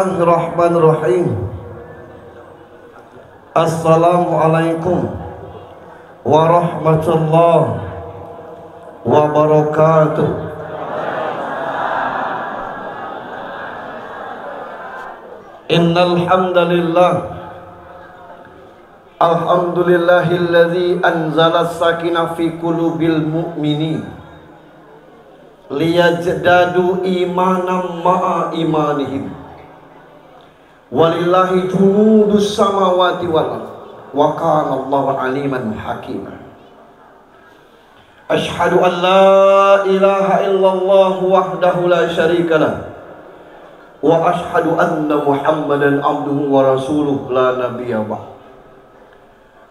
Bismillahirrahmanirrahim. Assalamualaikum warahmatullahi wabarakatuh. Innal hamdalillah, alhamdulillahilladzi anzala as-sakinah fi qulubil mu'minin liyajdadu imanan ma'a imanihim. Walillahi junudus samawati wal ardh wa kana Allahu aliman hakima. Asyhadu an la ilaha illallah wahdahu la syarika lah wa asyhadu anna Muhammadan abduhu wa rasuluh la nabiyya ba'd.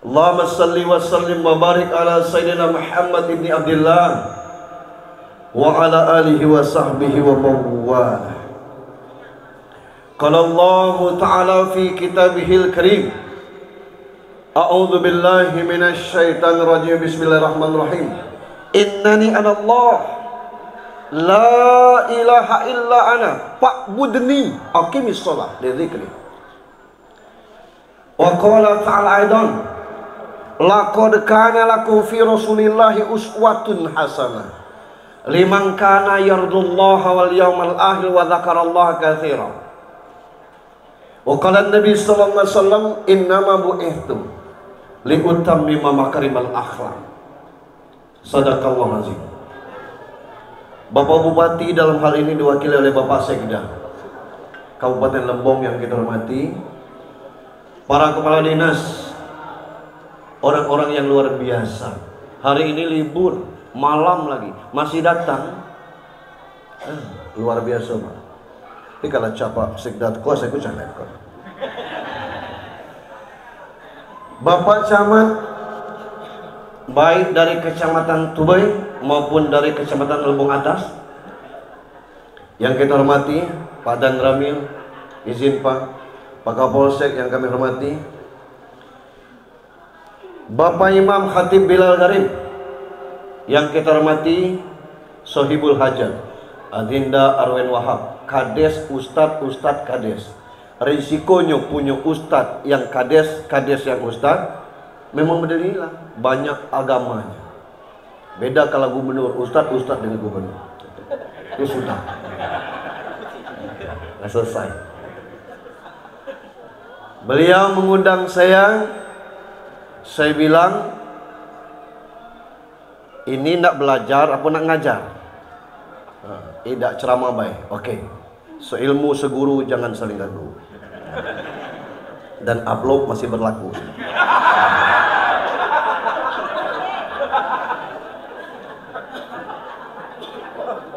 Allahumma salli wa sallim wa barik ala sayyidina Muhammad ibn Abdullah wa ala alihi wa sahbihi wa mawwala. Qala Allah ta'ala fi kitabihil karim, a'udzu billahi minasy syaithanir rajim, bismillahirrahmanirrahim. Innani ana Allah la ilaha illa ana fa'budni aqimis shalah li dzikri. Wa qala ta'ala aidan, laqad kana lakum fi rasulillahi uswatun hasanah liman kana yarjullaha wal yawmal akhir wa dzakarallaha katsiran. Wa qala an-nabi sallallahu alaihi wasallam, innama bu'ithtu liutammima makarimal akhlaq. Sadaqallahu azim. Bapak Bupati dalam hal ini diwakili oleh Bapak Sekda Kabupaten Lembong yang kita hormati, para kepala dinas, orang-orang yang luar biasa. Hari ini libur, malam lagi masih datang, luar biasa Pak. Tapi kalau capa Sekda kuasa aku jangan kau. Bapak Camat, baik dari Kecamatan Tubai maupun dari Kecamatan Lembong Atas, yang kita hormati, Pak Dan Ramil, izin Pak Kapolsek yang kami hormati, Bapak Imam Khatib Bilal Garib, yang kita hormati, Sohibul Hajat Adinda Arwen Wahab, Kades, Ustadz Kades. Risikonya punya Ustadz yang Kades yang Ustadz, memang berdirilah banyak agamanya. Beda kalau gubernur, Ustadz dengan gubernur. Itu sudah. Nah, selesai. Beliau mengundang saya bilang, ini nak belajar apa nak ngajar? Tidak ceramah baik. Oke. Seilmu seguru jangan saling ganggu. Dan upload masih berlaku.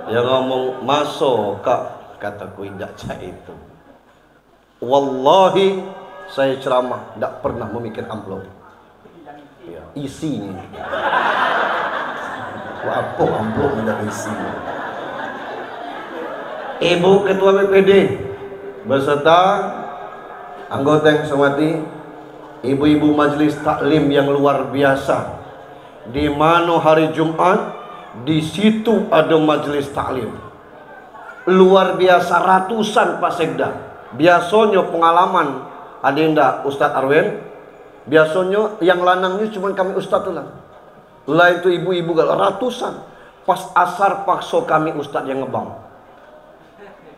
Dia ngomong, masuk kak, kataku tidak cak itu. Wallahi saya ceramah tidak pernah memikir amplop. Ya, isinya. Apa amplop tidak isi? Ibu Ketua BPD beserta anggota yang saya hormati, ibu-ibu majelis taklim yang luar biasa, di mana hari Jumat di situ ada majelis taklim luar biasa, ratusan Pak Sekda. Biasanya pengalaman ada indah Ustadz Arwen, biasanya yang lanangnya cuma kami Ustadz lah. Lain itu ibu-ibu ratusan. Pas asar paksa kami Ustadz yang ngebang.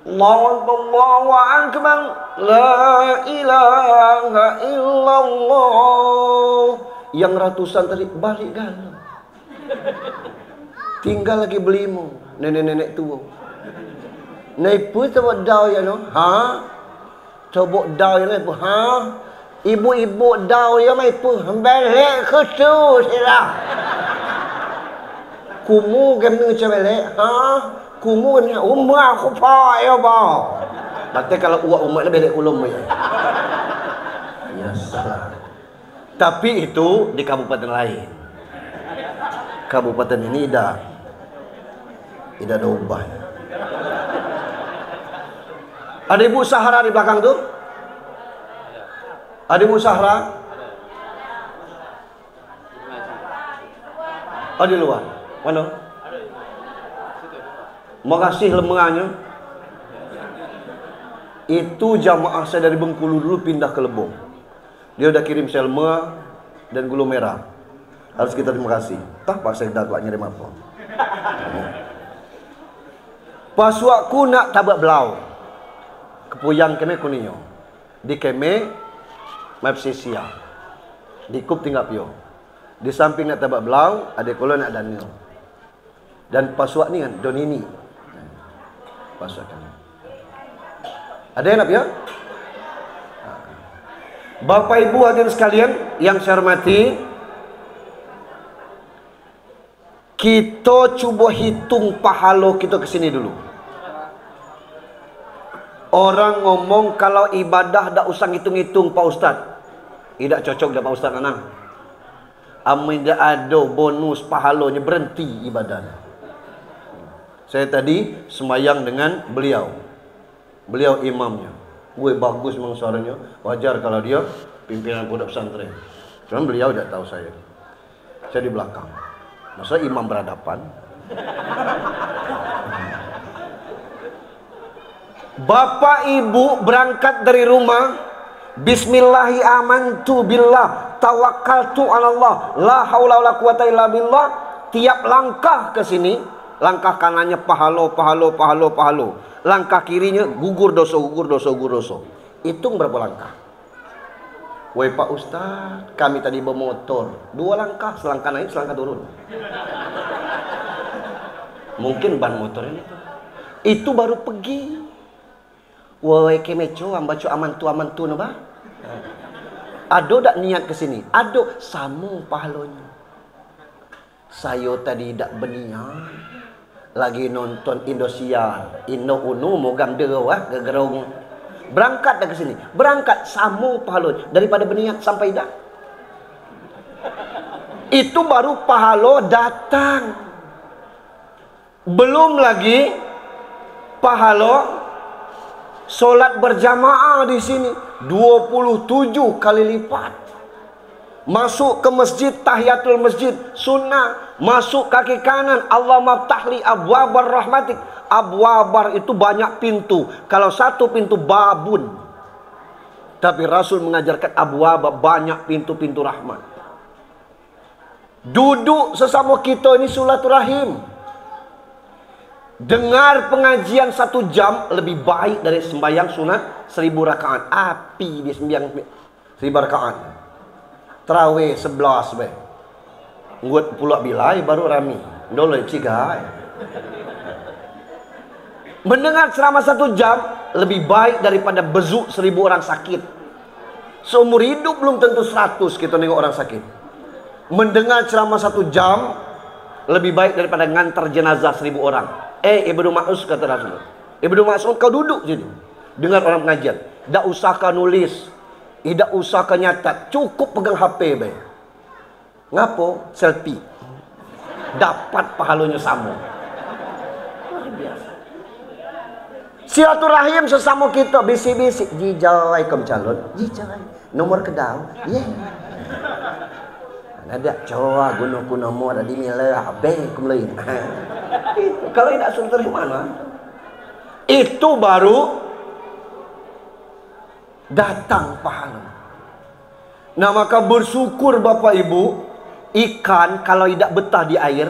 Allahu akbar, la ilaha illallah. Yang ratusan tadi balik galau. Tinggal lagi belimu, nenek-nenek tua. Nepu coba dau ya no? Ha? Coba dau ya nepu, ha? Ibu-ibu dau ya nepu, balik ke tu sila. Kumu gemnu coba balik, ha? Kumu ni umah aku pa ya ba. Berarti kalau uak umat ni balik ulum ya. Ya salah. Tapi itu di kabupaten lain. Kabupaten ini tidak ada ubahnya. Ada Ibu Sahra di belakang tuh? Ada Ibu Sahra? Oh di luar. Mana? Mau kasih lembangannya. Itu jamaah saya dari Bengkulu dulu pindah ke Lebong. Dia udah kirim selma dan gula merah. Harus kita terima kasih. Tah Pak Sekda telah ngirim apa? Pas waktu nak tabak belau. Kepuyang keme kuninyo. Di keme Mapsisia. Di kup tinggal pio. Di samping nak tabak belau, ada kolon nak Daniel. Dan paswak ni kan Donini. Paswak kan. Ada yang nak ya? Bapak Ibu hadirin sekalian yang saya hormati, kita cuba hitung pahala kita ke sini dulu. Orang ngomong kalau ibadah dak usah hitung-hitung Pak Ustaz. Tidak cocok dah Pak Ustaz Anang. Amin dak ada bonus pahalanya, berhenti ibadah. Saya tadi sembahyang dengan beliau. Beliau imamnya. Gue bagus memang suaranya. Wajar kalau dia pimpinan pondok pesantren. Cuma beliau tidak tahu saya. Saya di belakang. Masa imam berhadapan? Bapak Ibu berangkat dari rumah. Bismillahi amantu billah. Tawakkaltu ala Allah. La haula wala quwata illa billah. Tiap langkah ke sini, langkah kanannya pahalo. Langkah kirinya gugur dosa. Hitung berapa langkah? Woi Pak Ustaz, kami tadi bermotor 2 langkah, selangkah naik, selangkah turun. Mungkin ban motornya itu baru pergi. Woi kemeco, ambaco amantu napa? Ado dak niat ke sini? Ado sama pahalonya. Saya tadi dak berniat. Lagi nonton Indosiar, Indo Unu mogam dewa gegerong. Berangkat dah ke sini. Berangkat sama pahala daripada berniat sampai dah. Itu baru pahala datang. Belum lagi pahala solat berjamaah di sini 27 kali lipat. Masuk ke masjid, tahiyatul masjid sunnah. Masuk kaki kanan, Allah maftahli abwabar rahmatik. Abwabar itu banyak pintu. Kalau satu pintu babun. Tapi Rasul mengajarkan abwabar banyak pintu-pintu rahmat. Duduk sesama kita ini silaturahim. Dengar pengajian 1 jam lebih baik dari sembahyang sunat 1000 rakaat. Api dia sembahyang 1000 rakaat. Terawih 11 be. Ngut pulak bilai baru rami. Ndoloi cigai. Mendengar ceramah 1 jam lebih baik daripada bezuk 1000 orang sakit. Seumur hidup belum tentu 100 kita nengok orang sakit. Mendengar ceramah 1 jam lebih baik daripada ngantar jenazah 1000 orang. Ibnu Mas'ud kata Rasul. Ibnu Mas'ud kau duduk sini. Dengar orang pengajian. Tak usah kau nulis. Tidak usah kau nyatat. Cukup pegang HP be. Ngapo? Selfie. Dapat pahalanya sama. Luar biasa. Silaturahim sesama kita bisik-bisik. Jijai kem calon. Jijai. Nomor kedau. Ya. Ada coba gunung nomor ada di milah. Be kumlain. Kalau tidak sultan di mana? Itu baru datang pahala. Nah maka bersyukur Bapak Ibu. Ikan kalau tidak betah di air,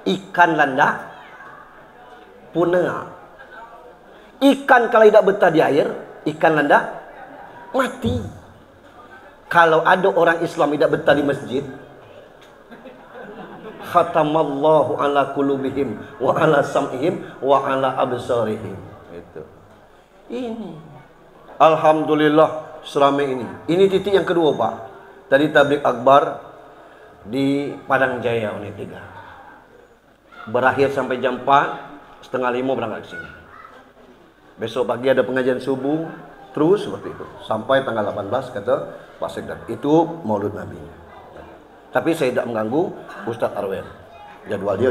ikan landak punah. Ikan kalau tidak betah di air, ikan landak mati. Kalau ada orang Islam tidak betah di masjid, khatamallahu ala qulubihim wa ala sam'ihim wa ala absarihim. Itu. Ini. Alhamdulillah selama ini. Ini titik yang kedua, Pak. Tadi tablik akbar di Padang Jaya Unit 3. Berakhir sampai jam 4, setengah 5 berangkat ke sini. Besok pagi ada pengajian subuh, terus seperti itu. Sampai tanggal 18 kata Pak Sekda. Itu Maulud Nabi. Tapi saya tidak mengganggu Ustadz Arwen. Jadwal dia.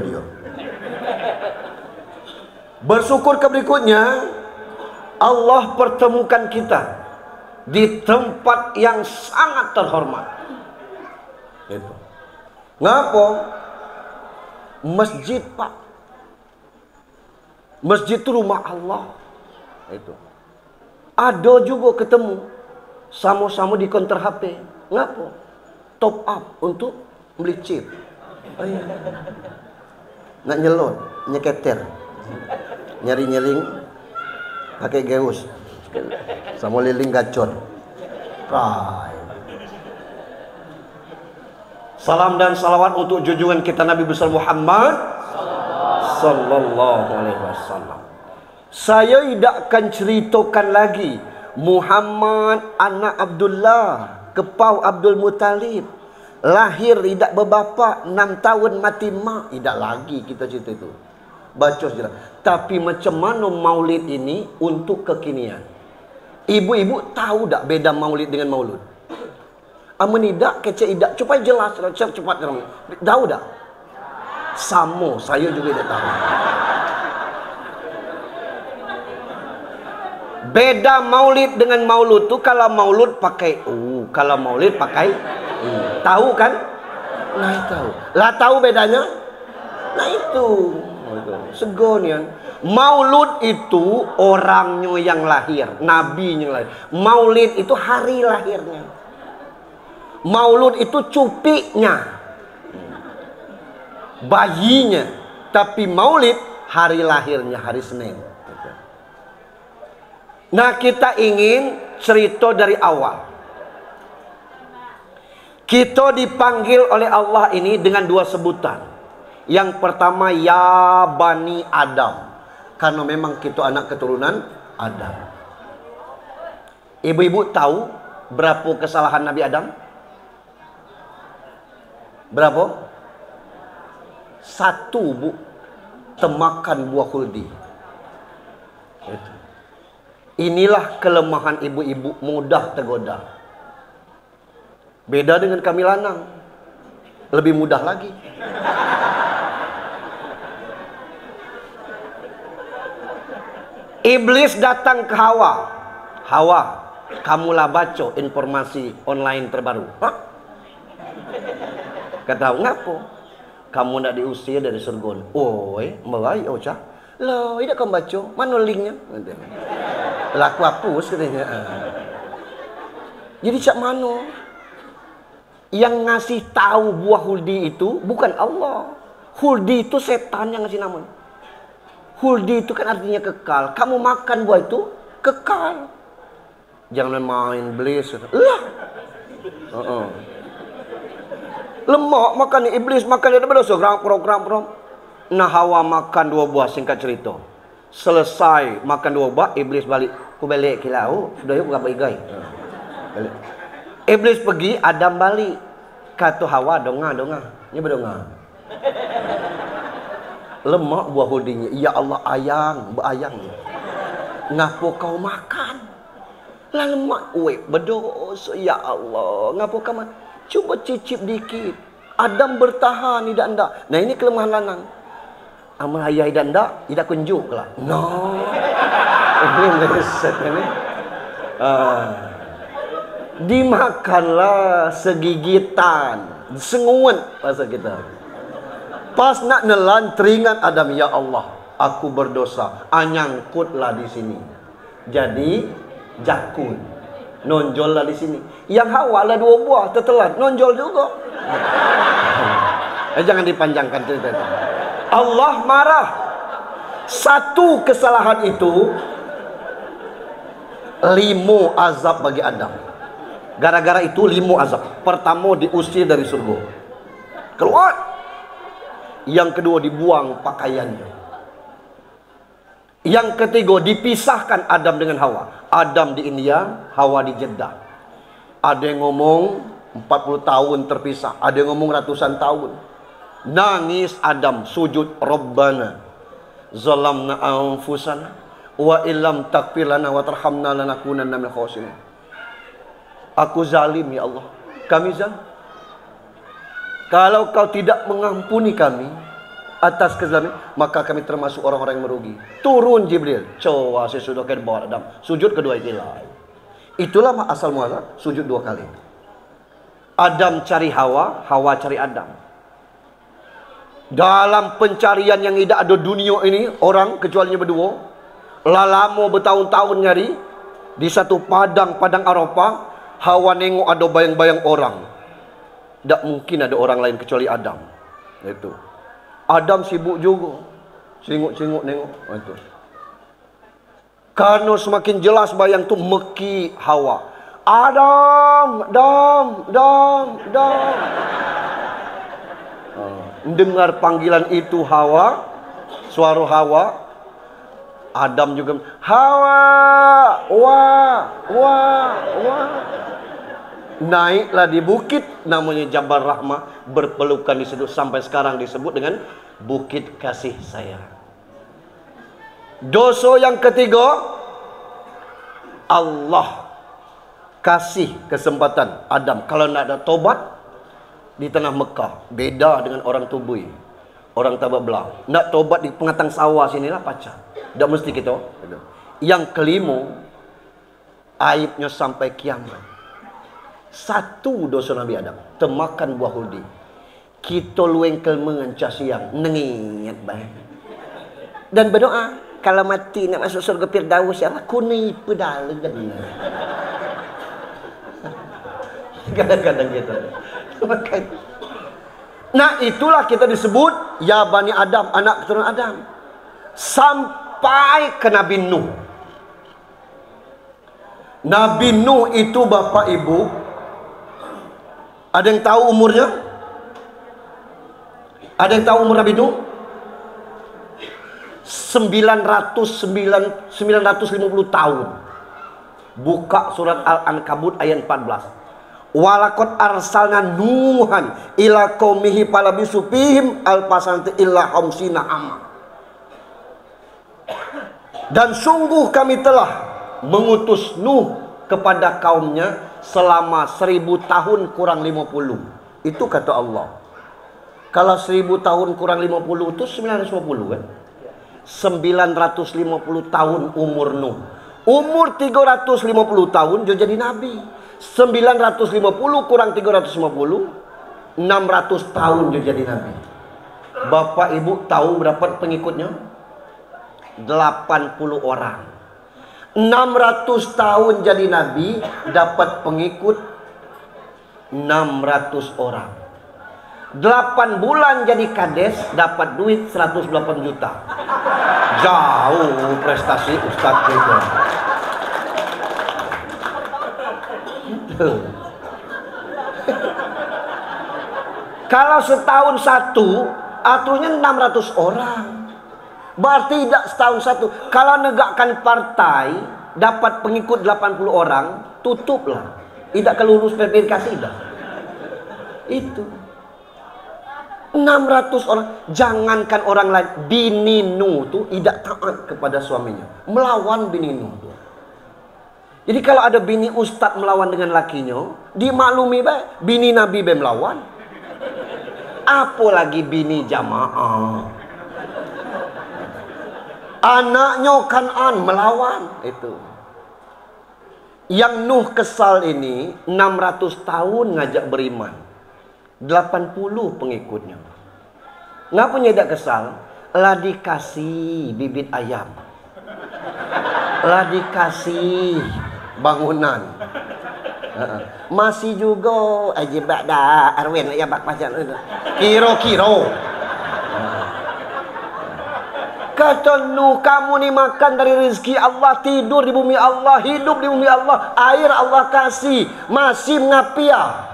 Bersyukur ke berikutnya, Allah pertemukan kita di tempat yang sangat terhormat. Itu. Ngapa? Masjid, Pak. Masjid itu rumah Allah. Itu. Ada juga ketemu sama-sama di counter HP. Ngapa? Top up untuk beli chip. Oh, iya. Nak nyelon, nyeketer, nyari-nyeling, pakai geus, sama liling gacor. Salam dan salawat untuk junjungan kita Nabi besar Muhammad sallallahu alaihi wasallam. Saya tidak akan ceritakan lagi Muhammad anak Abdullah, kepau Abdul Muttalib, lahir tidak berbapa, 6 tahun mati mak. Tidak lagi kita cerita itu. Baca saja. Tapi macam mana maulid ini untuk kekinian? Ibu-ibu tahu tak beda maulid dengan maulud? Amenidak kecek idak supaya jelas cepat. Tahu tak? Sama, saya juga tidak tahu. Beda maulid dengan maulud tu, kalau maulud pakai kalau maulid pakai tahu kan? Nah tahu. Lah tahu bedanya? Nah itu. Segonian. Maulud itu orangnya yang lahir, nabinya yang lahir. Maulid itu hari lahirnya. Maulud itu cupiknya, bayinya. Tapi maulid hari lahirnya, hari Senin. Nah kita ingin cerita dari awal. Kita dipanggil oleh Allah ini dengan 2 sebutan. Yang pertama, ya Bani Adam, karena memang kita anak keturunan Adam. Ibu-ibu tahu berapa kesalahan Nabi Adam? Berapa? 1, Bu. Temakan buah khuldi. Itu. Inilah kelemahan ibu-ibu, mudah tergoda. Beda dengan kami lanang, lebih mudah lagi. Iblis datang ke Hawa. Hawa, kamulah baca informasi online terbaru. Hah? Kata, ngapo? Kamu nak diusir dari surga. Oi, mulai ocah. Loh, tidak kamu baca. Mana linknya? Laku hapus katanya. Jadi cak mana? Yang ngasih tahu buah huldi itu bukan Allah. Huldi itu setan yang ngasih nama. Huldi itu kan artinya kekal. Kamu makan buah itu kekal. Jangan main iblis. Lah. Lemak makan iblis, makan dia berdosa. Program. Nah Hawa makan 2 buah, singkat cerita. Selesai makan 2 buah, iblis balik. Aku balik kilau, sudah yuk gak baik. Iblis pergi, Adam balik. Kata Hawa, donga. Ini berdonga. Lemak buah huldinya. Ya Allah, berayang. Ngapa kau makan? Lah lemak. Weh, berdosa. Ya Allah, ngapa kau makan? Cuba cicip dikit. Adam bertahan, tidak. Nah ini kelemahan lanang. Amal ayah tidak, tidak kunjuk lah. No. Ini mereset ini. Dimakanlah segigitan, senguan bahasa kita. Pas nak nelan teringat Adam, ya Allah, aku berdosa. Anyangkutlah di sini. Jadi jakun, nonjollah di sini. Yang Hawa lah 2 buah, tertelan, nonjol juga. Jangan dipanjangkan cerita itu. Allah marah. 1 kesalahan itu 5 azab bagi Adam. Gara-gara itu 5 azab. Pertama diusir dari surga, keluar. Yang kedua dibuang pakaiannya. Yang ketiga dipisahkan Adam dengan Hawa. Adam di India, Hawa di Jeddah. Ada yang ngomong 40 tahun terpisah, ada yang ngomong ratusan tahun. Nangis Adam, sujud, Rabbana zalamna anfusana wa illam taghfir lana wa tarhamna lanakunanna minal khasirin. Aku zalim ya Allah, kami zalim. Kalau kau tidak mengampuni kami atas kezaliman, maka kami termasuk orang-orang yang merugi. Turun Jibril, coba saya sudah bawa Adam, sujud kedua itulah. Itulah asal muasal sujud 2 kali. Adam cari Hawa, Hawa cari Adam. Dalam pencarian yang tidak ada dunia ini orang kecuali berdua. Lama bertahun-tahun nyari, Di satu padang Arafah, Hawa nengok ada bayang-bayang orang. Tak mungkin ada orang lain kecuali Adam. Itu. Adam sibuk juga. Singuk-singuk nengok. Itu. Karena semakin jelas bayang tu meki Hawa. Adam. Dengar panggilan itu Hawa, suara Hawa. Adam juga Hawa, wah. Naiklah di bukit namanya Jabal Rahmah, berpelukan di situ sampai sekarang disebut dengan Bukit Kasih Sayang. Dosa yang ketiga, Allah kasih kesempatan Adam kalau nak ada tobat di tanah Mekah, beda dengan orang Tubui, orang Tabak Belah. Nak tobat di pengatang sawah sinilah pacar. Tak mesti kita. Yang kelima, aibnya sampai kiamat. Satu dosa Nabi Adam, temakan buah hudi. Kita luengkel mengencah siang, nengit baik. Dan berdoa, kalau mati nak masuk surga Firdaus, ya Allah, kuni pedal. Kadang-kadang kita. Nah, itulah kita disebut ya Bani Adam, anak keturunan Adam. Sampai ke Nabi Nuh. Nabi Nuh itu bapak ibu, ada yang tahu umurnya? Ada yang tahu umur Nabi Nuh? 950 tahun. Buka surat Al-Ankabut ayat 14. Walakot arsalna Nuhan ila qaumihi falabisu fihim alfasanati illa khamsina amma. Dan sungguh kami telah mengutus Nuh kepada kaumnya selama 1000 tahun kurang 50. Itu kata Allah. Kalau 1000 tahun kurang 50 itu 950 kan? 950 tahun umur Nuh. Umur 350 tahun dia jadi nabi. 950 kurang 350, 600 tahun dia jadi nabi. Bapak ibu tahu berapa pengikutnya? 80 orang. 600 tahun jadi nabi, dapat pengikut 600 orang. 8 bulan jadi kades, dapat duit 108 juta. Jauh prestasi Ustadz itu. Kalau setahun satu, atunya 600 orang. Berarti tidak setahun satu. Kalau negakkan partai dapat pengikut 80 orang, tutuplah. Tidak kelulus verifikasi dah. Itu 600 orang. Jangankan orang lain, bini Nuh tu tidak taat kepada suaminya, melawan bini Nuh tu. Jadi kalau ada bini ustaz melawan dengan lakinya, dimaklumi baik, bini Nabi be melawan. Apalagi bini jamaah. Anaknya Kan'an melawan itu. Yang Nuh kesal ini 600 tahun ngajak beriman. 80 pengikutnya. Ngapa tidak kesal? Lah dikasih bibit ayam. Lah dikasih bangunan. Masih juga ajibak dah Arwin ya bak pacar itu. Kiro-kiro. Kata Nuh, kamu ni makan dari rezeki Allah, tidur di bumi Allah, hidup di bumi Allah, air Allah kasih, masih mengapia.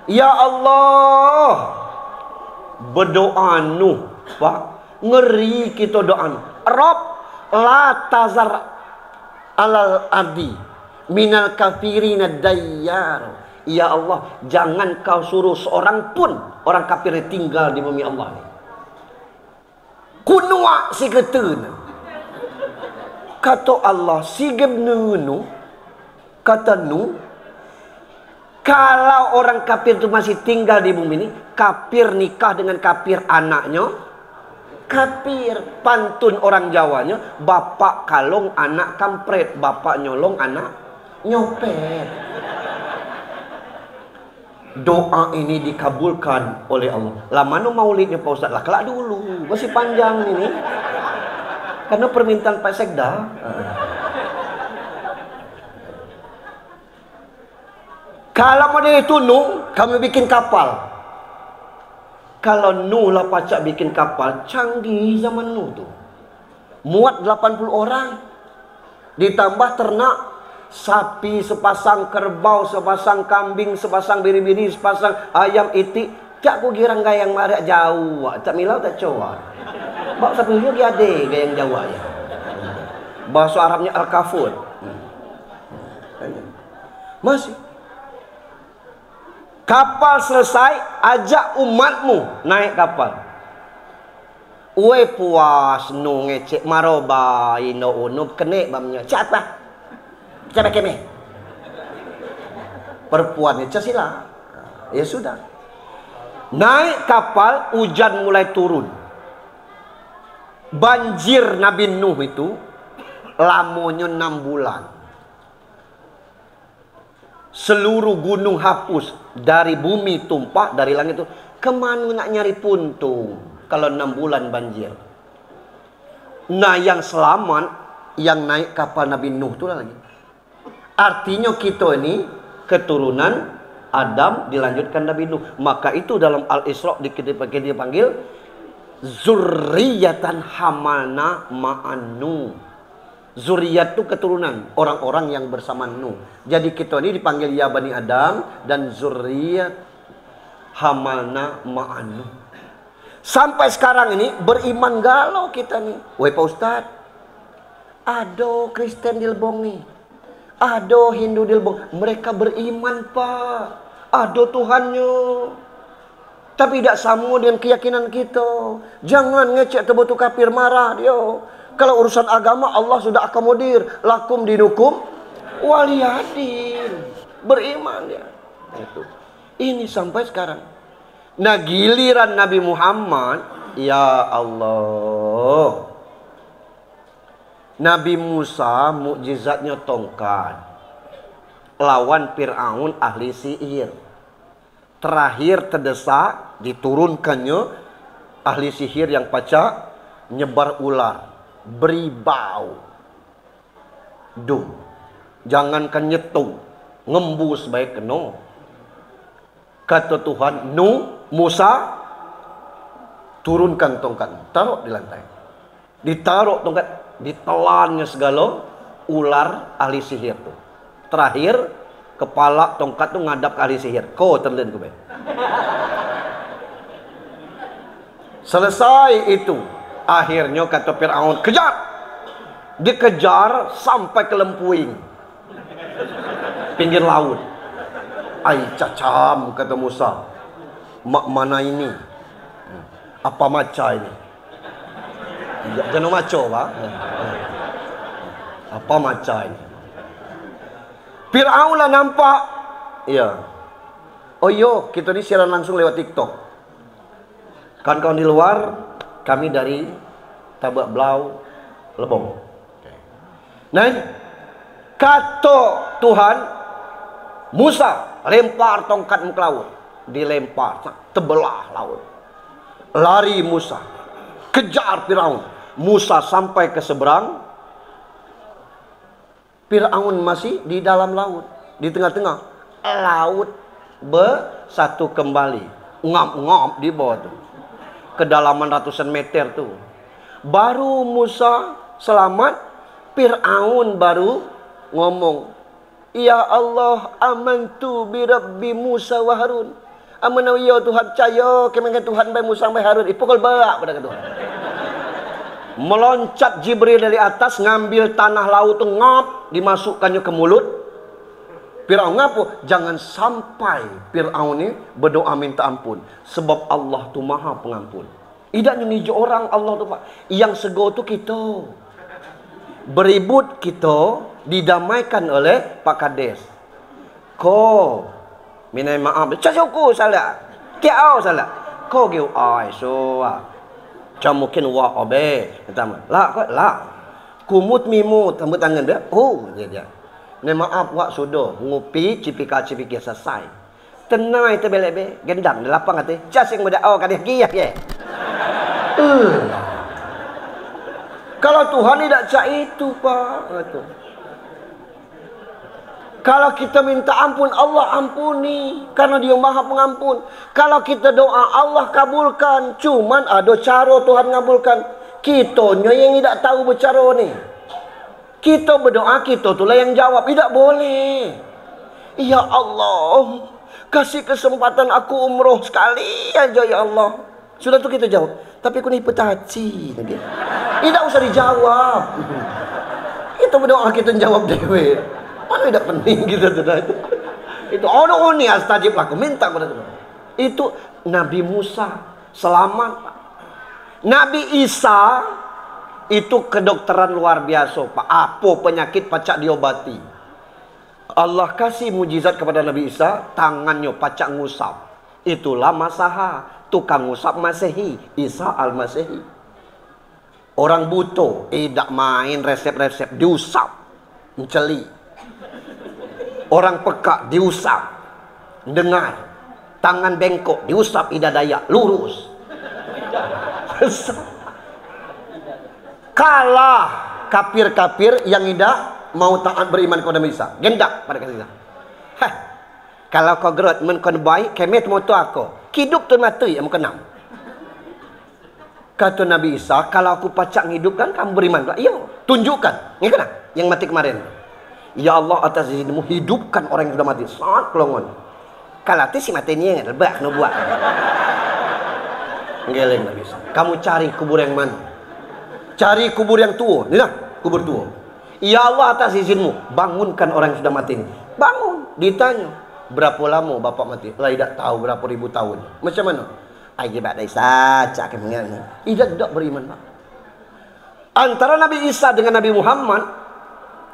Ya Allah, berdoa Nuh, Pak, ngeri kita doa. Rob, la tazar alal ardi minal kafirina dayyar. Ya Allah, jangan kau suruh seorang pun orang kafir tinggal di bumi Allah ni. Kunua si ketuna. Kata Allah, si gebnunu, kata Nuh, kalau orang kafir itu masih tinggal di bumi ini, kafir nikah dengan kafir anaknya, kafir. Pantun orang Jawanya, bapak kalong anak kampret, bapak nyolong anak nyopet. Doa ini dikabulkan oleh Allah. Lah mana maulidnya Pak Ustaz? Lah kelak dulu, masih panjang ini. Karena permintaan Pak Sekda. Kalau model itu Nuh, kami bikin kapal. Kalau Nuh lah pacak bikin kapal, canggih zaman Nuh tuh. Muat 80 orang. Ditambah ternak, sapi sepasang, kerbau sepasang, kambing sepasang, biri-biri sepasang, ayam itik. Cak ku girang gayang marak jauh. Tak milau tak coba. Bawa sapi juga ada gayang Jawa ya. Bahasa Arabnya al-kafur. Masih. Kapal selesai, ajak umatmu naik kapal. Uwe puas nu ngecek maroba ino unub kenek bamnya. Siapa? Siapa keme? Perempuannya sila. Ya sudah. Naik kapal, hujan mulai turun. Banjir Nabi Nuh itu lamonyo 6 bulan. Seluruh gunung hapus, dari bumi tumpah, dari langit itu. Kemana nak nyari puntung kalau 6 bulan banjir? Nah, yang selamat yang naik kapal Nabi Nuh itu lagi. Artinya kita ini keturunan Adam dilanjutkan Nabi Nuh. Maka itu dalam Al-Isra dipanggil zurriyatan hamalna ma'an Nuh. Zuriyat itu keturunan orang-orang yang bersama Nuh. Jadi kita ini dipanggil ya Bani Adam dan zuriyat hamalna ma'an Nuh. Sampai sekarang ini beriman galau kita nih. Woi Pak Ustad, ado Kristen di Lebong nih, ado Hindu di Lebong. Mereka beriman Pak, ado Tuhannya, tapi tidak sama dengan keyakinan kita. Jangan ngecek tebetu kafir marah dia. Kalau urusan agama Allah sudah akomodir. Lakum dinukum waliyadin. Beriman ya. Itu. Ini sampai sekarang. Nah giliran Nabi Muhammad, ya Allah. Nabi Musa mukjizatnya tongkat. Lawan Fir'aun ahli sihir. Terakhir terdesak diturunkannya ahli sihir yang pacak nyebar ular. Beribau. Duh. Jangankan nyetung, ngembus baik kena. Kata Tuhan, Nuh, Musa, turunkan tongkat, taruh di lantai. Ditaruh tongkat, ditelannya segala ular ahli sihir tuh. Terakhir kepala tongkat tuh ngadap ke ahli sihir. Kau terlen gue. Selesai itu, akhirnya kata Fir'aun, kejar. Dikejar sampai ke Lempuing, pinggir laut. Ai cacam, kata Musa. Mak mana ini? Apa maca ini? Jangan maco, Pak. Apa maca ini? Fir'aun lah nampak. Iya. Oh yo, kita ini siaran langsung lewat TikTok. Kawan-kawan di luar, kami dari Tabak Blau, Lebong. Nah, kata Tuhan, Musa lempar tongkatmu ke laut. Dilempar, terbelah laut. Lari Musa, kejar Fir'aun. Musa sampai ke seberang. Fir'aun masih di dalam laut, di tengah-tengah laut bersatu kembali. Ngap-ngap di bawah tuh, kedalaman ratusan meter tuh. Baru Musa selamat, Fir'aun baru ngomong, ya Allah, amantu bi Rabbi Musa wa Harun. Amanau ya Tuhan percaya kemengan Tuhan baik Musa sampai Harun. Ipukul berak pada Tuhan. Meloncat Jibril dari atas, ngambil tanah laut tuh, ngap, dimasukkannya ke mulut Fir'aun. Ngapu? Jangan sampai Fir'aun ini berdoa minta ampun, sebab Allah tuh maha pengampun. Tidak nyungi orang Allah tuh Pak. Yang sego tuh kita. Beribut kita didamaikan oleh Pak Kades. Ko minai maaf, cacuku salah, kiau salah. Ko giu ai so mungkin wa obe. Pertama, lah kok lah. Kumut mimut, tambut tangan dia. Oh, dia. Minai maaf wak sudah ngupi cipika-cipiki selesai. Tenang itu belebe, gendang di lapang hati. Casing muda oh kadeh giyak ye. Kalau Tuhan tidak cak itu Pak. Kalau kita minta ampun, Allah ampuni. Karena dia maha pengampun. Kalau kita doa, Allah kabulkan. Cuman ada cara Tuhan ngabulkan. Kitanya yang tidak tahu bercara ni. Kita berdoa, kita itulah yang jawab. Tidak boleh. Ya Allah, kasih kesempatan aku umroh sekali aja ya Allah. Sudah tu kita jawab. Tapi aku ni petaci. Tidak usah dijawab. Kita berdoa, kita jawab dewe. Mana tidak penting kita tu dah. Itu orang ni astajib laku, minta kepada Tuhan. Itu Nabi Musa selamat. Nabi Isa itu kedokteran luar biasa, Pak. Apa penyakit pacak diobati. Allah kasih mujizat kepada Nabi Isa, tangannya pacak ngusap. Itulah Masaha, tukang ngusap Masehi, Isa Al-Masehi. Orang buta, tidak main resep-resep, diusap, menceli. Orang pekak diusap, dengar. Tangan bengkok diusap, ida daya lurus. Kalah kafir-kafir yang tidak mau taat beriman kepada Isa. Gendak pada kata Isa. Kalau kau gerak men-kon baik, kemet moto aku. Hidup tu mati yang kenam. Kata Nabi Isa, kalau aku pacak hidupkan, kamu beriman. Iya, tunjukkan. Ini kan yang mati kemarin. Ya Allah, atas izinmu hidupkan orang yang sudah mati. Sangat kelongon. Kalau itu si matinya rebak no buat. Ngeleng Nabi Isa. Kamu cari kubur yang mana? Cari kubur yang tua. Ini lah, kubur tua. Ya Allah, atas izinmu bangunkan orang yang sudah mati ini. Bangun. Ditanya, berapa lama bapak mati? Lah tidak tahu berapa ribu tahun. Macam mana? Aje bak dai saja kemengan. Tidak beriman, Pak. Antara Nabi Isa dengan Nabi Muhammad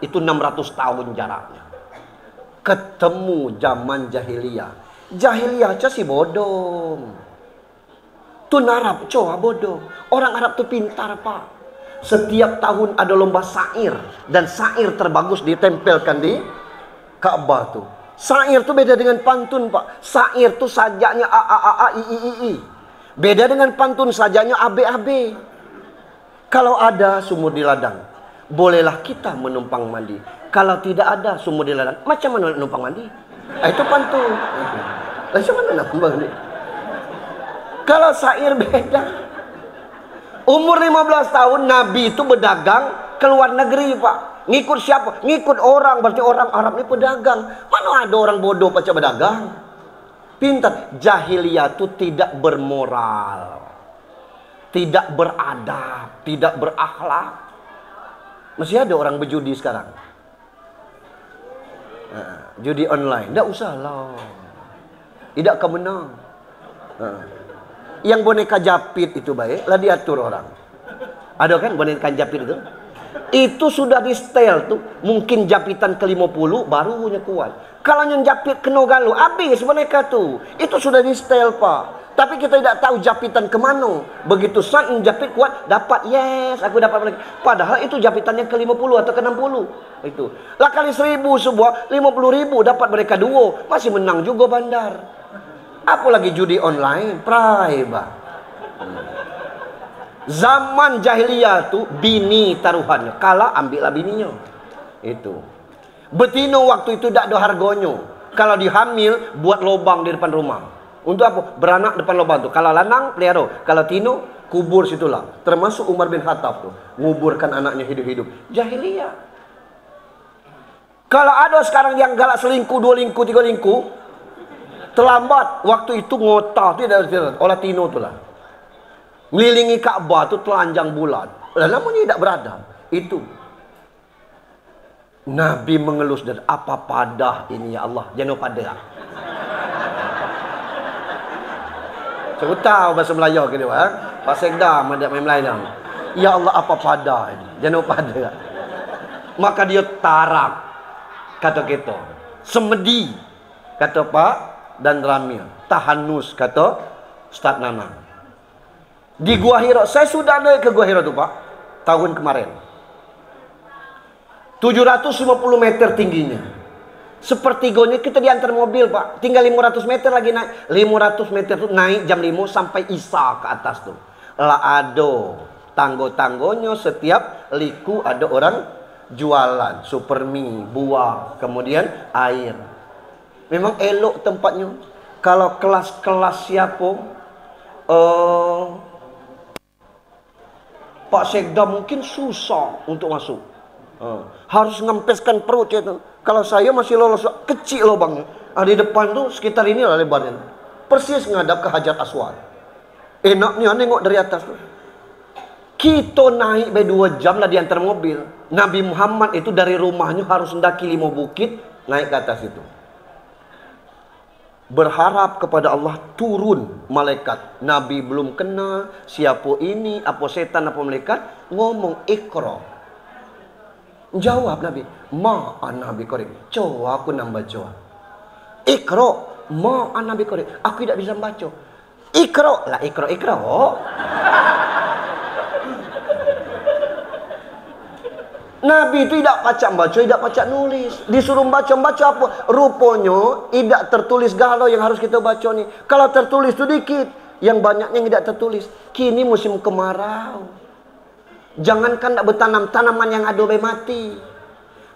itu 600 tahun jaraknya. Ketemu zaman jahiliyah. Jahiliyah aja si bodoh. Tun Arab coba bodoh. Orang Arab tuh pintar, Pak. Setiap tahun ada lomba syair. Dan syair terbagus ditempelkan di Ka'bah tuh. Syair tuh beda dengan pantun, Pak. Syair tuh sajaknya a a a a i i i i. Beda dengan pantun, sajaknya a b a b. Kalau ada sumur di ladang, bolehlah kita menumpang mandi. Kalau tidak ada sumur di ladang, macam mana numpang mandi? Itu pantun. Macam mana numpang mandi? Kalau syair beda. Umur 15 tahun Nabi itu berdagang ke luar negeri, Pak. Ngikut siapa? Ngikut orang. Berarti orang Arab ini pedagang. Mana ada orang bodoh baca berdagang? Pintar. Jahiliyah itu tidak bermoral, tidak beradab, tidak berakhlak. Masih ada orang berjudi sekarang. Judi online. Tak usah lah. Tidak akan menang. Yang boneka japit itu baik, lah diatur orang. Ada kan boneka japit itu? Itu sudah di setel tuh. Mungkin japitan ke-50 baru punya kuat. Kalau yang japit kena galu, habis boneka tuh. Itu sudah di setel, Pak. Tapi kita tidak tahu japitan kemana. Begitu saat japit kuat, dapat, yes, aku dapat boneka. Padahal itu japitannya ke-50 atau ke-60. Itu. Lah kali 1000 sebuah, 50.000 dapat mereka duo. Masih menang juga bandar. Apalagi judi online, private. Zaman jahiliyah tuh bini taruhannya. Kalah ambillah bininya. Itu. Betina waktu itu tidak ada harganya. Kalau dihamil, buat lubang di depan rumah. Untuk apa? Beranak depan lubang tuh. Kalau lanang, pelihara. Kalau tino, kubur situlah. Termasuk Umar bin Khattab tuh. Nguburkan anaknya hidup-hidup. Jahiliyah. Kalau ada sekarang yang galak selingkuh, 2 lingkuh, 3 lingkuh, terlambat. Waktu itu ngota tidak oleh tino tuh lah. Ngelilingi Ka'bah tuh telanjang bulat. Lah namanya tidak beradab. Itu. Nabi mengelus dan apa padah ini ya Allah. Jangan padah. Saya tahu bahasa Melayu ke dia, bahasa Ekdam ada main Melayu. Ya Allah apa padah ini. Jangan padah. Maka dia tarak. Kata kita. Semedi. Kata Pak dan Ramil. Tahanus kata Ustaz Nanang. Di Gua Hira. Saya sudah naik ke Gua Hira tu, Pak. Tahun kemarin. 750 meter tingginya. Sepertiganya kita diantar mobil, Pak. Tinggal 500 meter lagi naik. 500 meter itu naik jam 5 sampai Isya ke atas tuh. Lah ada tanggo-tanggonya, setiap liku ada orang jualan supermi, buah, kemudian air. Memang elok tempatnya. Kalau kelas-kelas siapa, Pak Sekda mungkin susah untuk masuk. Harus ngempeskan perut ya. Kalau saya masih lolos, kecil lubangnya. Di depan tuh sekitar ini lah lebarnya. Persis ngadap ke Hajar Aswad. Enaknya nengok dari atas tuh. Kita naik by 2 jam lah diantar mobil. Nabi Muhammad itu dari rumahnya harus mendaki 5 bukit naik ke atas itu. Berharap kepada Allah turun malaikat. Nabi belum kenal siapa ini, apa setan, apa malaikat. Ngomong Iqra. Jawab Nabi, ma ana bi qarib. Coba aku nambah baca. Iqra, ma ana bi qarib. Aku tidak bisa membaca. Iqra, lah Iqra. Nabi itu tidak baca, tidak baca nulis. Disuruh baca apa? Rupanya tidak tertulis galau yang harus kita baca nih. Kalau tertulis itu dikit, yang banyaknya yang tidak tertulis. Kini musim kemarau. Jangankan tidak bertanam, tanaman yang ada mati.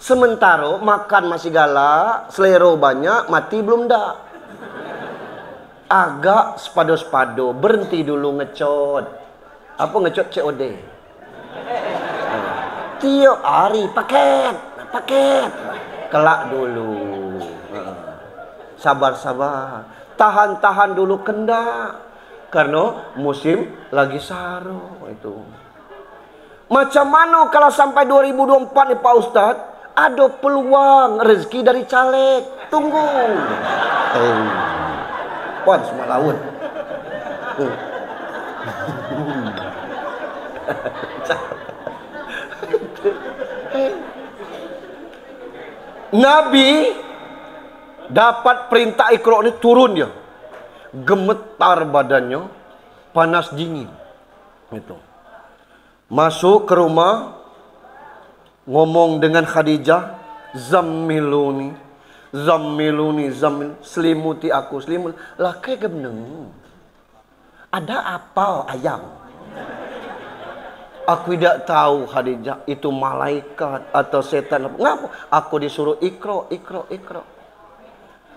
Sementara makan masih galak, selera banyak, mati belum dah. Agak sepado-sepado, berhenti dulu ngecot. Apa ngecot COD? Tiap hari paket. Kelak dulu. Sabar. Tahan dulu kendak. Karena musim lagi saru itu. Macam mana kalau sampai 2024 nih Pak Ustadz, ada peluang rezeki dari caleg. Tunggu. Puan semua laut. Nabi dapat perintah Iqra ini, turun dia. Gemetar badannya, panas dingin. Itu. Masuk ke rumah, ngomong dengan Khadijah, zammiluni, selimuti aku, lah kayak gemeneng. Ada apa ayam? Aku tidak tahu Khadijah itu malaikat atau setan. Ngapa? Aku disuruh Iqra.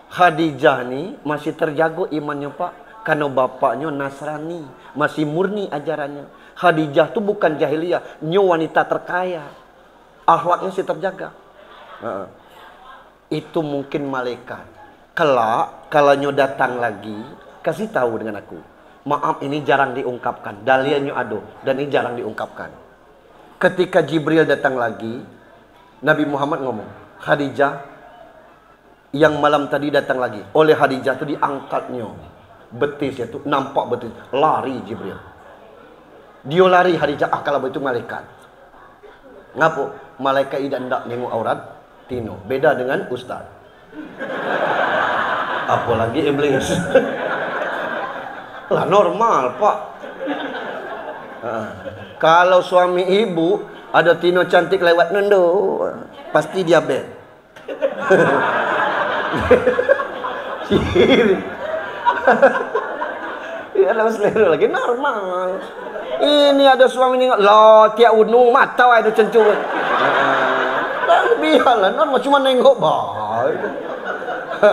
Khadijah ni masih terjaga imannya Pak. Karena bapaknya Nasrani. Masih murni ajarannya. Khadijah tu bukan jahiliyah. Nyo wanita terkaya. Akhlaknya masih terjaga. Itu mungkin malaikat. Kelak, kalau nyo datang lagi, kasih tahu dengan aku. Maaf, ini jarang diungkapkan. Dalilnya ada dan ini jarang diungkapkan. Ketika Jibril datang lagi, Nabi Muhammad ngomong, Khadijah yang malam tadi datang lagi. Oleh Khadijah itu diangkatnya betis itu, nampak betis. Lari Jibril. Dia lari Khadijah, kalau itu malaikat. Ngapa? Malaikat tidak hendak nengok aurat Tino. Beda dengan Ustaz. Apalagi iblis. Lah normal Pak. Kalau suami ibu ada Tino cantik lewat nendo, pasti diabetes. Ya dalam selera lagi normal. Ini ada suami ni lo tiap unung mata itu cencung. Biarlah normal, cuma nengok bah.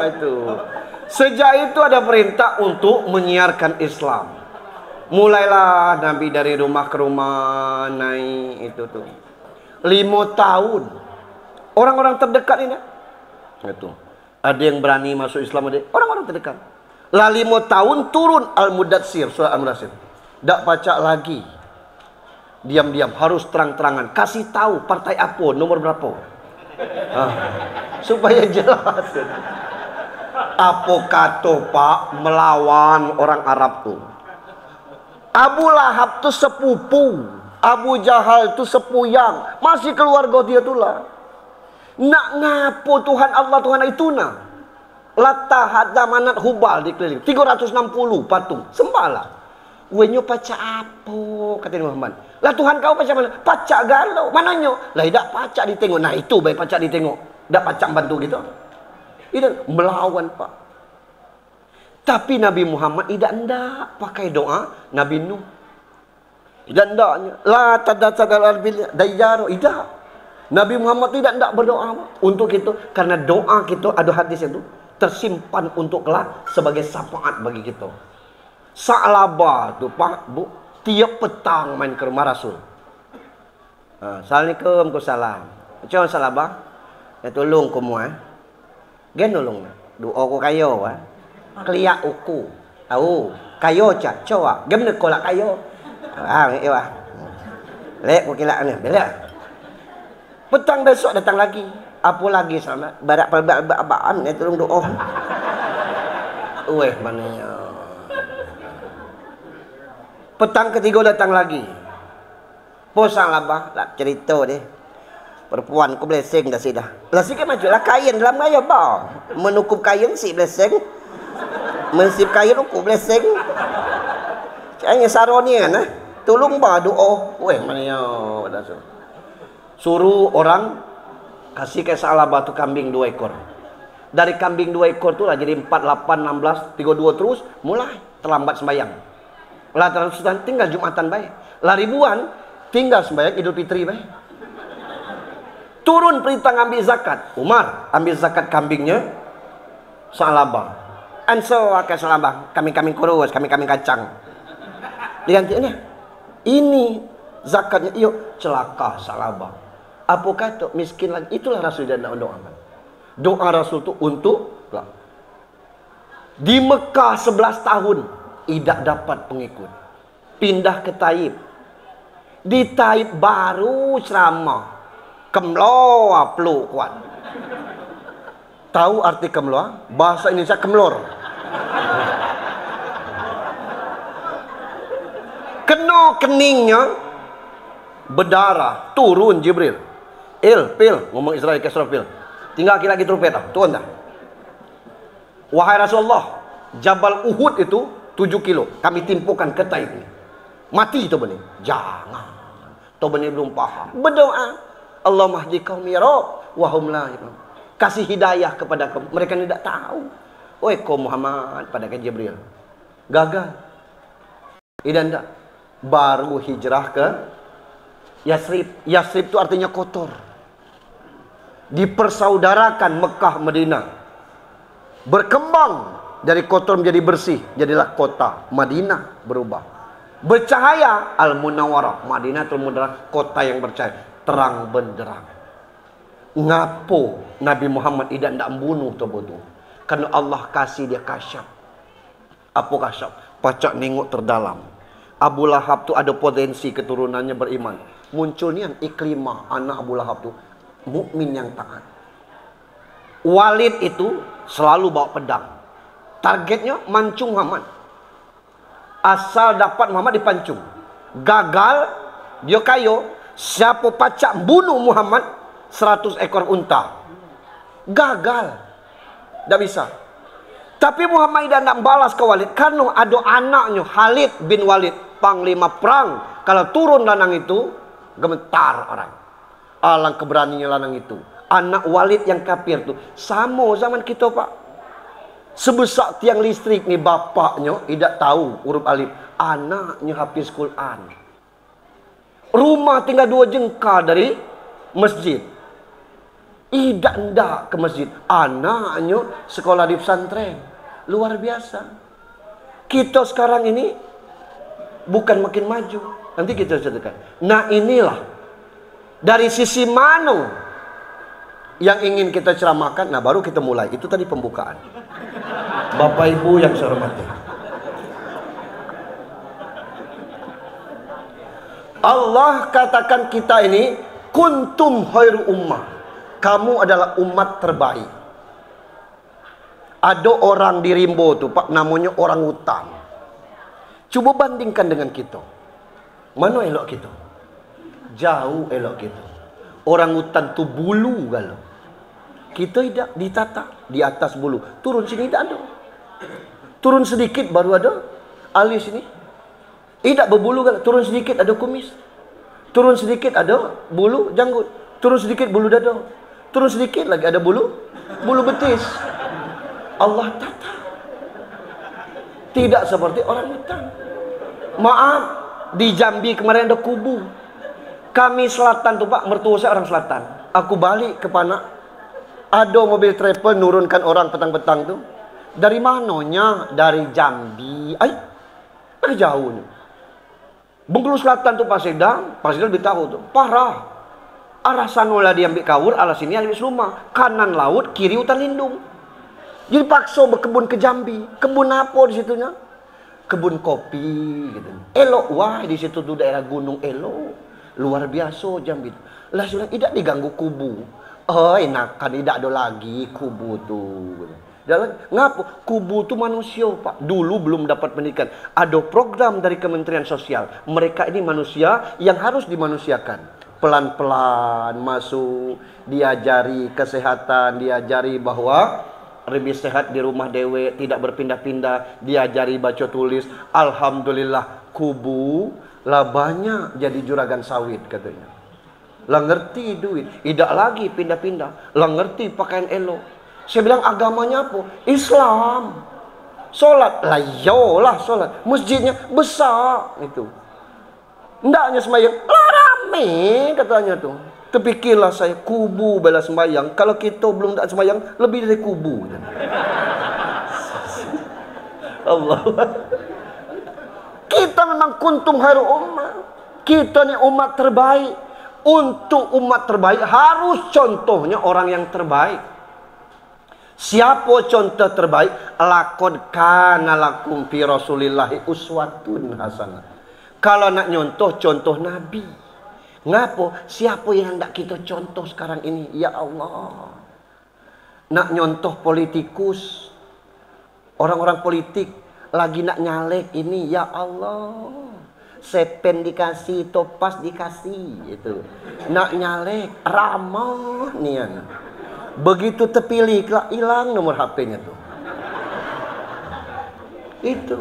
Itu. Sejak itu ada perintah untuk menyiarkan Islam. Mulailah Nabi dari rumah ke rumah naik itu tuh. 5 tahun. Orang-orang terdekat ini. Itu. Ada yang berani masuk Islam, ada orang-orang terdekat. Lah 5 tahun turun Al-Mudatsir, surah Al-Mudatsir. Tak baca lagi. Diam-diam, harus terang-terangan. Kasih tahu partai apa, nomor berapa. Supaya jelas. Apa kata Pak melawan orang Arab tuh? Abu Lahab tuh sepupu, Abu Jahal tuh sepuyang, masih keluarga dia tuh lah. Nak ngapo Tuhan Allah Tuhan itu nah. Latahat zamanat Hubal dikeliling 360 patung sembahlah. Wenyo paca apa kata Muhammad? Lah Tuhan kau paca mana? Paca galau. Mananya? Lah tidak paca ditengok. Nah itu baik paca ditengok. Tak paca bantu gitu. Itu melawan Pak. Tapi Nabi Muhammad tidak hendak pakai doa Nabi Nuh. Tidak hendaknya. La tadasadal albil dayyaro. Tidak. Nabi Muhammad tidak berdoa untuk kita, karena doa kita, ada hadis itu tersimpan untuk kelak sebagai syafaat bagi kita. Sa'labah tu Pak Bu, tiap petang main ke rumah Rasul. Assalamualaikum, salam. Macam Sa'labah? Ya tolong kamu gen tolong. Doa ko kayo Keliak uku. Tahu, kayo cak, coba. Gimana kolak kayo? Iya. Lek ko kilak ni, bila. Petang besok datang lagi. Apa lagi sama? Barak baan ni tolong doa. Weh mananya. Petang ketiga datang lagi. Posang labah, tak cerita deh. Perempuan ku blessing dah sudah. Lah sikit majulah kain dalam gaya ba. Menukup kain si blessing. Mensip kain aku blessing. Hanya saroni kan tolong ba doa. Weh mananya dah suruh orang kasih ke Sa'labah tu kambing 2 ekor. Dari kambing 2 ekor tu lah jadi 4, 8, 16, 32 terus mulai terlambat sembahyang. Lah terus tinggal Jumatan baik. Lah ribuan tinggal sembahyang Idul Fitri baik. Turun perintah ambil zakat. Umar ambil zakat kambingnya Sa'labah. Anso ke Sa'labah, kambing-kambing kurus, kambing-kambing kacang. Diganti ini zakatnya, yuk celaka Sa'labah. Apa kata miskin lagi? Itulah Rasul dan doa. Doa Rasul tu untuk di Mekah 11 tahun tidak dapat pengikut. Pindah ke Taif. Di Taif baru ceramah. Kemloa peluk kuat. Tahu arti kemloa? Bahasa Indonesia kemlor. Kena keningnya berdarah, turun Jibril. Pil, ngomong Israel ke Israfil. Tinggal lagi trompet turun dah. Wahai Rasulullah, Jabal Uhud itu 7 kilo. Kami timpukan ke Taif ni. Mati tu benih. Jangan. Tu benih belum paham. Berdoa. Allah mahdi kaum yarab wahum la ya'lamun. Kasih hidayah kepada kaum. Mereka tidak tahu. Oi kaum Muhammad pada Jibril. Gagal. Tidak. Baru hijrah ke Yasrib. Yasrib itu artinya kotor. Dipersaudarakan Mekah Madinah. Berkembang dari kotor menjadi bersih. Jadilah kota Madinah berubah. Bercahaya Al-Munawwarah. Madinatul Munawwarah, kota yang bercahaya. Terang benderang. Ngapo Nabi Muhammad tidak membunuh tu? Karena Allah kasih dia kasyaf. Apa kasyaf? Pacak nengok terdalam. Abu Lahab tu ada potensi keturunannya beriman. Munculnya Ikrimah, anak Abu Lahab tu mukmin yang taat. Walid itu selalu bawa pedang. Targetnya mancung Muhammad. Asal dapat Muhammad dipancung. Gagal, dia kayo. Siapa pacak bunuh Muhammad 100 ekor unta. Gagal. Tak bisa. Tapi Muhammad tidak nak balas ke Walid. Karena ada anaknya Khalid bin Walid, panglima perang. Kalau turun lanang itu, gemetar orang. Alang keberaniannya lanang itu. Anak Walid yang kafir tu sama zaman kita Pak. Sebesar tiang listrik ni bapaknya tidak tahu huruf alif. Anaknya hafiz Quran. Rumah tinggal 2 jengkal dari masjid. Tidak ke masjid. Anaknya sekolah di pesantren. Luar biasa. Kita sekarang ini bukan makin maju. Nanti kita ceritakan. Nah inilah. Dari sisi mana yang ingin kita ceramahkan. Nah baru kita mulai. Itu tadi pembukaan. Bapak Ibu yang saya hormati. Allah katakan kita ini kuntum khairu ummah. Kamu adalah umat terbaik. Ada orang di Rimbo tu Pak, namanya orang hutan. Coba bandingkan dengan kita. Mana elok kita? Jauh elok kita. Orang hutan tu bulu galau. Kita tidak ditata di atas bulu. Turun sini tidak ada. Turun sedikit baru ada alis ini. Tidak berbulu galau. Turun sedikit ada kumis. Turun sedikit ada bulu janggut. Turun sedikit bulu dada. Turun sedikit lagi ada bulu betis. Allah tata. Tidak seperti orang hutan. Maaf, di Jambi kemarin ada kubu. Kami selatan tuh Pak, mertua saya orang selatan. Aku balik ke Panak. Ada mobil travel nurunkan orang petang-petang tu. Dari mananya? Dari Jambi. Agak jauh ni. Bengkulu Selatan tu Pasedang lebih tahu tu. Parah. Arah sanola dia ambil Kawur, arah sini ambil Seluma. Kanan laut, kiri hutan lindung. Jadi paksa berkebun ke Jambi. Kebun apa di situnya? Kebun kopi gitu. Elok wah di situ tu daerah gunung elok. Luar biasa Jambi. Lah sudah tidak diganggu kubu. Enakan tidak ada lagi kubu tu. Ngapa? Kubu tu manusia, Pak. Dulu belum dapat pendidikan. Ada program dari Kementerian Sosial. Mereka ini manusia yang harus dimanusiakan. Pelan-pelan masuk, diajari kesehatan, diajari bahwa lebih sehat di rumah dewe, tidak berpindah-pindah, diajari baca tulis. Alhamdulillah kubu lah banyak jadi juragan sawit katanya. Lah ngerti duit, tidak lagi pindah-pindah. Lah ngerti pakaian elok. Saya bilang agamanya apa? Islam. Solat, lah yolah solat. Masjidnya besar itu. Ndaknya sembahyang, lah rame katanya tuh. Terpikirlah saya, kubu bela sembahyang. Kalau kita belum tak sembahyang, lebih dari kubu. Allah. Kita memang kuntum haru ummah. Kita ni umat terbaik. Untuk umat terbaik harus contohnya orang yang terbaik. Siapa contoh terbaik? Laqad kana lakum fi Rasulillahi uswatun hasanah. Kalau nak nyontoh, contoh Nabi. Ngapa? Siapa yang hendak kita contoh sekarang ini? Ya Allah. Nak nyontoh politikus, orang-orang politik lagi nak nyalek ini, ya Allah. Sepen dikasih, topas dikasih, itu. Nak nyalek, ramah nian. Begitu terpilih, hilang nomor HP-nya tuh. Itu.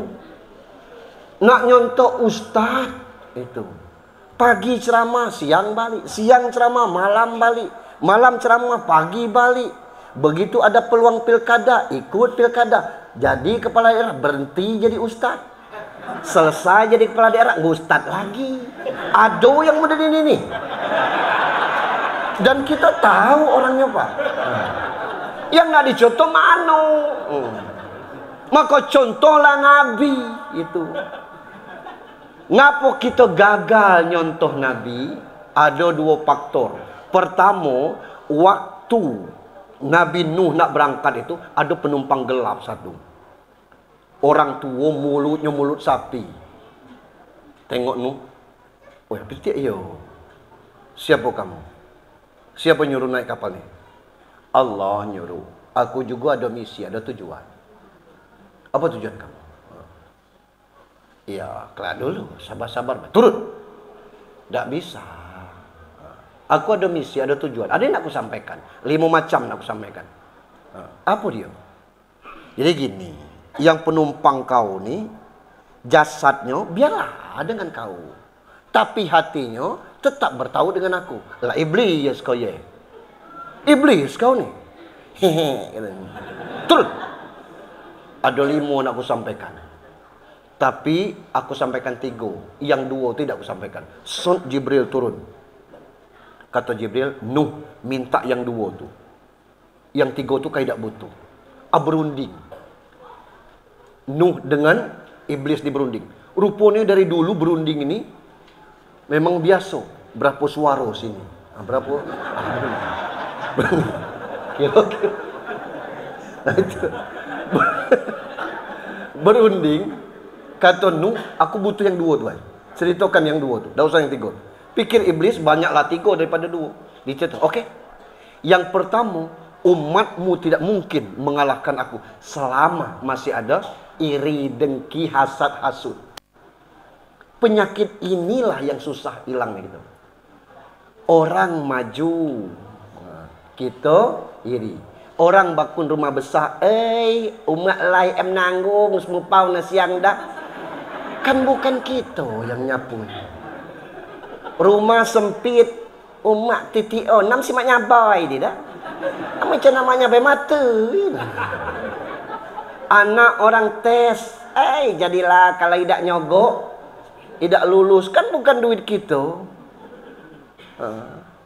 Nak nyontoh ustaz, itu. Pagi ceramah, siang balik. Siang ceramah, malam balik. Malam ceramah, pagi balik. Begitu ada peluang pilkada, ikut pilkada. Jadi kepala daerah, berhenti jadi ustaz. Selesai jadi kepala daerah, ustaz lagi. Ada yang model ini nih. Dan kita tahu orangnya, Pak. Yang nggak dicontoh mana? Maka contohlah Nabi itu. Ngapa kita gagal nyontoh Nabi? Ada dua faktor. Pertama, waktu Nabi Nuh nak berangkat itu ada penumpang gelap satu. Orang tua mulutnya mulut sapi. Tengok Nuh. Wah, betul yo. Siapa kamu? Siapa nyuruh naik kapal ni? Allah nyuruh. Aku juga ada misi, ada tujuan. Apa tujuan kamu? Ya, kelak dulu, sabar-sabar. Turun. Tak bisa. Aku ada misi, ada tujuan. Ada yang nak aku sampaikan. 5 macam nak aku sampaikan. Apa dia? Jadi gini, yang penumpang kau ni, jasadnya biarlah dengan kau. Tapi hatinya tetap bertahu dengan aku. Lah iblis kau ye. Iblis kau ni. Hehe. Turun. Ada 5 nak aku sampaikan. Tapi aku sampaikan 3. Yang 2 tidak aku sampaikan. Son Jibril turun. Kata Jibril, Nuh minta yang 2 tu. Yang 3 tu kau tidak butuh. Berunding. Nuh dengan iblis diberunding. Rupanya dari dulu berunding ini memang biasa. Berapa suara sini? Berapa? Kira-kira. Nah itu. Berunding. Kata Nuh, aku butuh yang 2 tuan. Ceritakan yang 2 tu. Tak usah yang 3. Pikir iblis banyaklah 3 daripada 2. Dicerita. Okey. Yang pertama, umatmu tidak mungkin mengalahkan aku selama masih ada iri, dengki, hasad, hasud. Penyakit inilah yang susah hilang gitu. Orang maju, kita iri. Orang bakun rumah besar, umat lain nanggung semupau nasiang dah. Kan bukan kita yang nyapu. Rumah sempit, umat TTO, nam si mak nyabai dia dah. Macam namanya bayi mata. Anak orang tes, jadilah kalau tidak nyogok, tidak lulus, kan bukan duit kita.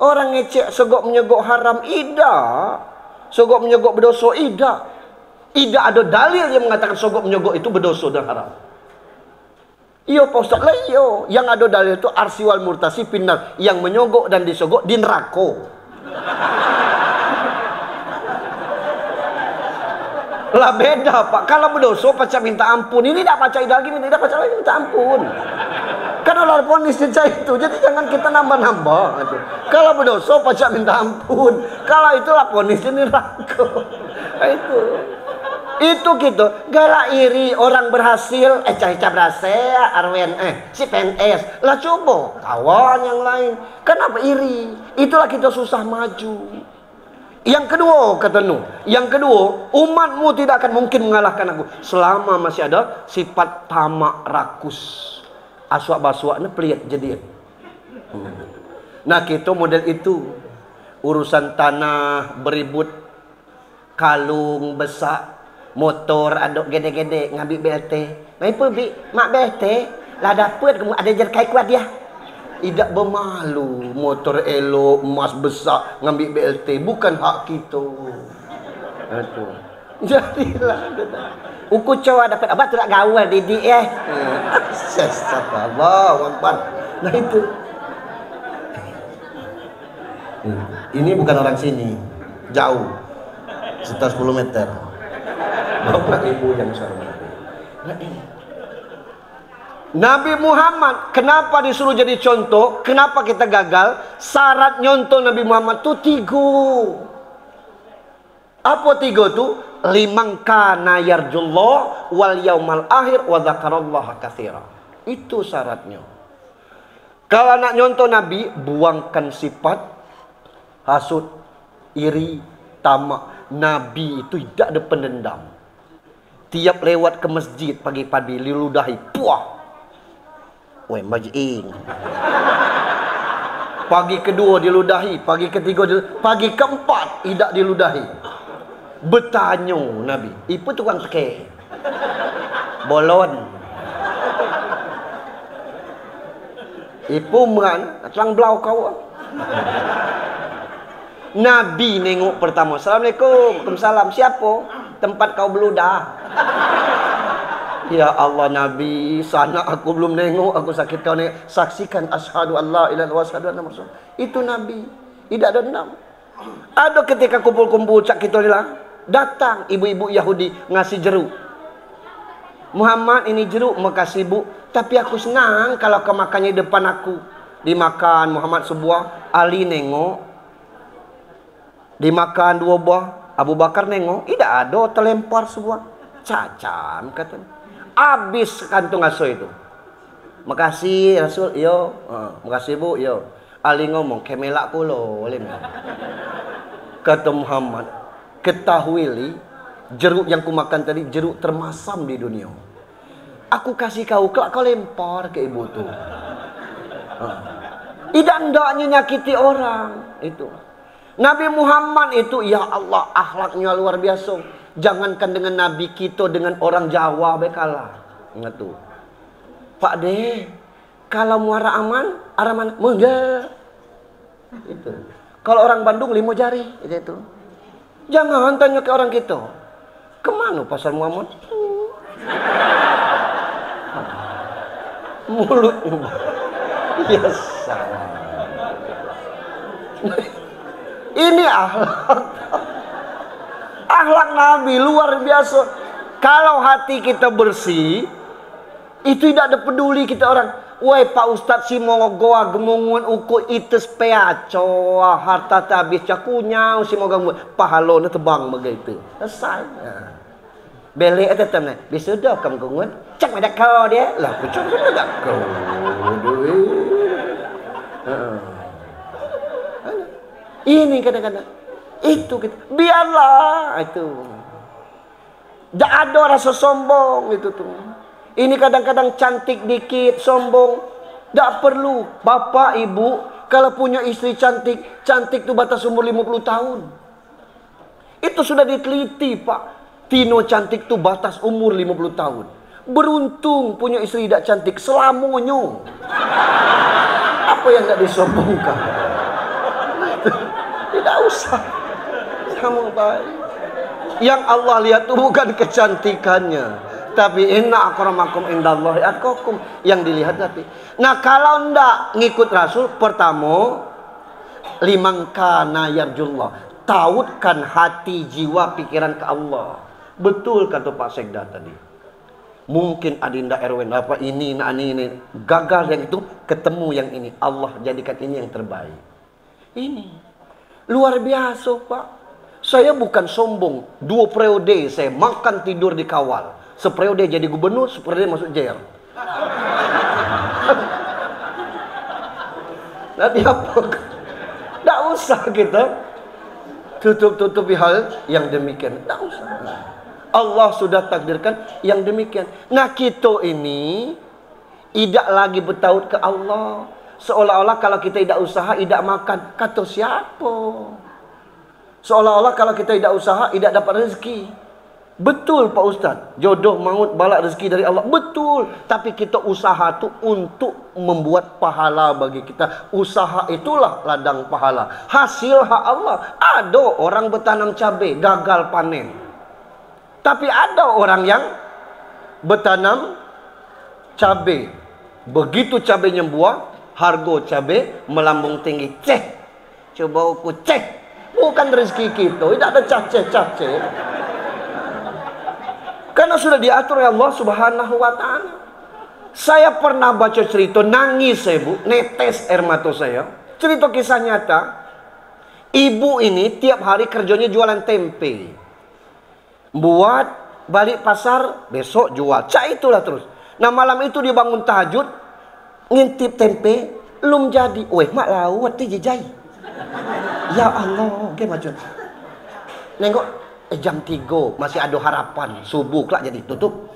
Orang ngecek sogok menyogok haram, tidak. Sogok menyogok berdosa, tidak. Tidak ada dalil yang mengatakan sogok menyogok itu berdosa dan haram. Iya Pak Ustaz lah, iya. Yang ada dalil itu arsiwal murtasi pinar, yang menyogok dan disogok di neraka. Lah beda Pak. Kalau berdosa baca minta ampun. Ini tidak baca lagi, tidak baca lagi minta ampun. Kan Allah ponis itu. Jadi jangan kita nambah-nambah. Kalau berdosa baca minta ampun. Kalau itulah ponisnya neraka. Itu gitu. Galak iri orang berhasil, caca berhasil, Arwen, si PNS. Lah coba kawan yang lain. Kenapa iri? Itulah kita susah maju. Yang kedua, kata Nuh, yang kedua, umatmu tidak akan mungkin mengalahkan aku selama masih ada sifat tamak rakus. Aswak-baswaknya pelit jadi. Nah, kita model itu. Urusan tanah beribut, kalung besar, motor aduk gede-gede, ngambil BLT. Apa bi? Mak BLT lah dapat kamu ada jerkai kuat dia. Tidak bermalu, motor elok, emas besar, ngambil BLT, bukan hak kita. Itu. Jadilah. Uku coba dapat apa tu nak gawal didik Astagfirullah. Nah itu. Ini bukan orang sini, jauh, sekitar 10 meter. Bapak ibu yang saya hormati. Nah ini. Nabi Muhammad kenapa disuruh jadi contoh? Kenapa kita gagal? Syarat nyontoh Nabi Muhammad itu 3. Apa 3 itu? Liman kana yarjullah wal yaumal akhir wa dzakarallaha katsira. Itu syaratnya. Kalau nak nyontoh Nabi, buangkan sifat hasud, iri, tamak. Nabi itu tidak ada pendendam. Tiap lewat ke masjid pagi-pagi diludahi, puah. Weh, majing. Pagi kedua diludahi, pagi ketiga diludahi, pagi keempat tidak diludahi. Bertanya Nabi, itu tukang teke. Bolon. Ipu meran, terang belau kau. Nabi nengok pertama, Assalamualaikum, Waalaikumsalam. Siapa? Tempat kau beludah. Ya Allah Nabi, sana aku belum nengok, aku sakit kau nengok. Saksikan asyhadu an la ilaha illallah wa asyhadu anna Muhammad. Itu Nabi. Tidak ada dendam. Ada ketika kumpul-kumpul cak kita ni lah, datang ibu-ibu Yahudi ngasih jeruk. Muhammad ini jeruk makasih bu, tapi aku senang kalau kau makannya di depan aku. Dimakan Muhammad sebuah, Ali nengok. Dimakan 2 buah, Abu Bakar nengok, tidak ada, terlempar sebuah. Cacam katanya. Habis kantung aso itu. Makasih Rasul, yo. Makasih bu, yo. Ali ngomong, kemelak kulo. Kata Muhammad, ketahuilah jeruk yang kumakan tadi jeruk termasam di dunia. Aku kasih kau, kelak kau lempar ke ibu tu. Tidak hendaknya nyakiti orang. Itu. Nabi Muhammad itu, ya Allah, akhlaknya luar biasa. Jangankan dengan Nabi kita, dengan orang Jawa bekalah. Ingat tu. Pak De, kalau muara aman, araman enggak. Itu. Kalau orang Bandung 5 jari, itu. Jangan tanya ke orang kita. Kemana pasar Muhammad? Mulutmu. Ya salah. Ini akhlak Nabi luar biasa. Kalau hati kita bersih, itu tidak ada peduli kita orang. Woi Pak Ustadz si mau goa gemungun uku ites peaco harta tabis cakunya si mau gemungun pahalona tebang begitu. Selesai. Beli itu teman. Bisa dah kamu gemungun. Cak ada kau dia. Lah aku cak ada kau. Ini kadang-kadang itu kita biarlah itu. Tak ada rasa sombong itu tuh. Ini kadang-kadang cantik dikit sombong. Tak perlu. Bapak ibu kalau punya istri cantik, cantik tuh batas umur 50 tahun. Itu sudah diteliti Pak. Tino cantik tuh batas umur 50 tahun. Beruntung punya istri tidak cantik selamanya. Apa yang tak disombongkan? Tidak usah. Sama baik. Yang Allah lihat itu bukan kecantikannya, tapi inna akramakum indallahi atqakum, yang dilihat tapi. Nah, kalau ndak ngikut Rasul, pertama limangkana yarjullah, tautkan hati, jiwa, pikiran ke Allah. Betul kata Pak Sekda tadi. Mungkin adinda Erwin apa ini gagal yang itu, ketemu yang ini, Allah jadikan ini yang terbaik. Ini luar biasa, Pak. Saya bukan sombong. 2 periode saya makan tidur di kawal. Seperiode jadi gubernur, seperiode masuk jail. Nanti apa? Tidak usah kita tutup-tutupi hal yang demikian. Tidak usah. Allah sudah takdirkan yang demikian. Nah, kita ini tidak lagi bertaut ke Allah. Seolah-olah kalau kita tidak usaha, tidak makan. Kata siapa? Seolah-olah kalau kita tidak usaha, tidak dapat rezeki. Betul Pak Ustaz, jodoh, maut, balak, rezeki dari Allah. Betul. Tapi kita usaha itu untuk membuat pahala bagi kita. Usaha itulah ladang pahala. Hasil hak Allah. Ada orang bertanam cabai, gagal panen. Tapi ada orang yang bertanam cabai. Begitu cabainya buah, harga cabai melambung tinggi. Cek. Coba aku cek. Bukan rezeki kita, tidak ada caceh-caceh. Karena sudah diatur oleh Allah Subhanahu wa Ta'ala. Saya pernah baca cerita, nangis saya, Bu, netes air mata saya. Cerita kisah nyata. Ibu ini tiap hari kerjanya jualan tempe. Buat balik pasar, besok jual. Cak itulah terus. Nah, malam itu dia bangun tahajud, ngintip tempe, belum jadi. Weh, mak lawat dia jajai. Ya Allah, oke macam. Nengok jam 3 masih ada harapan. Subuh kelak jadi tutup.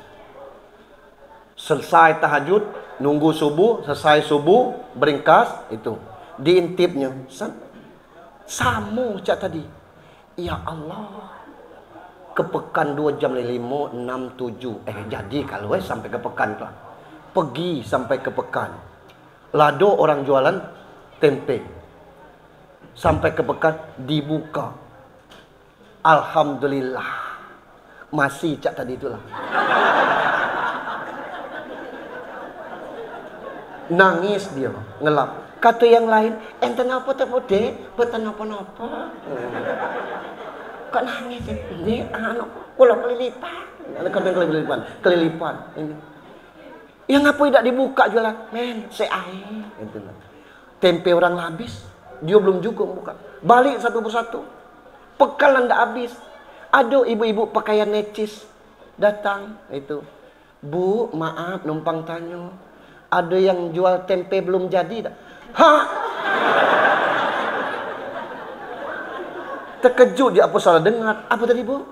Selesai tahajud, nunggu subuh, selesai subuh, beringkas itu. Diintipnya. Sama cak tadi. Ya Allah. Kepekan 2 jam 5, 6, 7. Jadi kalau sampai ke pekan lah. Pergi sampai ke pekan. Lado orang jualan tempe. Sampai ke pekan dibuka. Alhamdulillah. Masih cak tadi itulah. Nangis dia, ngelap. Kata yang lain, enten apa tak boleh, betan apa-apa. Kok nangis ini anak pulau kelilipan. Kelilipan. Yang apa tidak dibuka jualan? Men, seair. Tempe orang habis. Dia belum juga buka. Balik satu persatu. Pekalan tidak habis. Ada ibu-ibu pakaian necis datang itu. Bu, maaf numpang tanya. Ada yang jual tempe belum jadi tak? Hah? Terkejut dia, apa salah dengar? Apa tadi, Bu?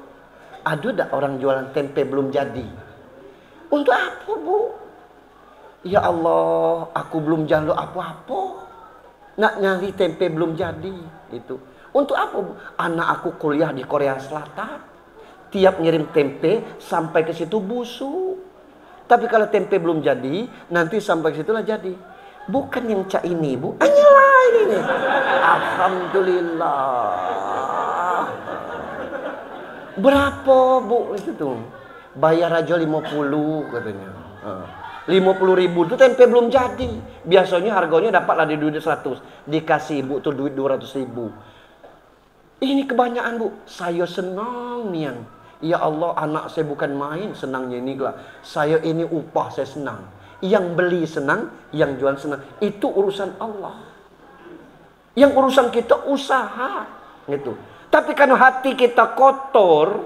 Ada tak orang jualan tempe belum jadi? Untuk apa, Bu? Ya Allah, aku belum jalur apa-apa. Nak nyari tempe belum jadi itu. Untuk apa? Anak aku kuliah di Korea Selatan. Tiap ngirim tempe sampai ke situ busuk. Tapi kalau tempe belum jadi, nanti sampai ke situlah jadi. Bukan yang cak ini, Bu. Hanya lain ini. Alhamdulillah. Berapa, Bu, itu tuh? Bayar aja 50 katanya. 50.000 itu tempe belum jadi. Biasanya harganya dapatlah di duit 100. Dikasih ibu tuh duit 200.000. Ini kebanyakan, Bu. Saya senang nian. Ya Allah, anak saya bukan main senangnya ini lah. Saya ini upah saya senang. Yang beli senang, yang jual senang. Itu urusan Allah. Yang urusan kita usaha. Gitu. Tapi karena hati kita kotor,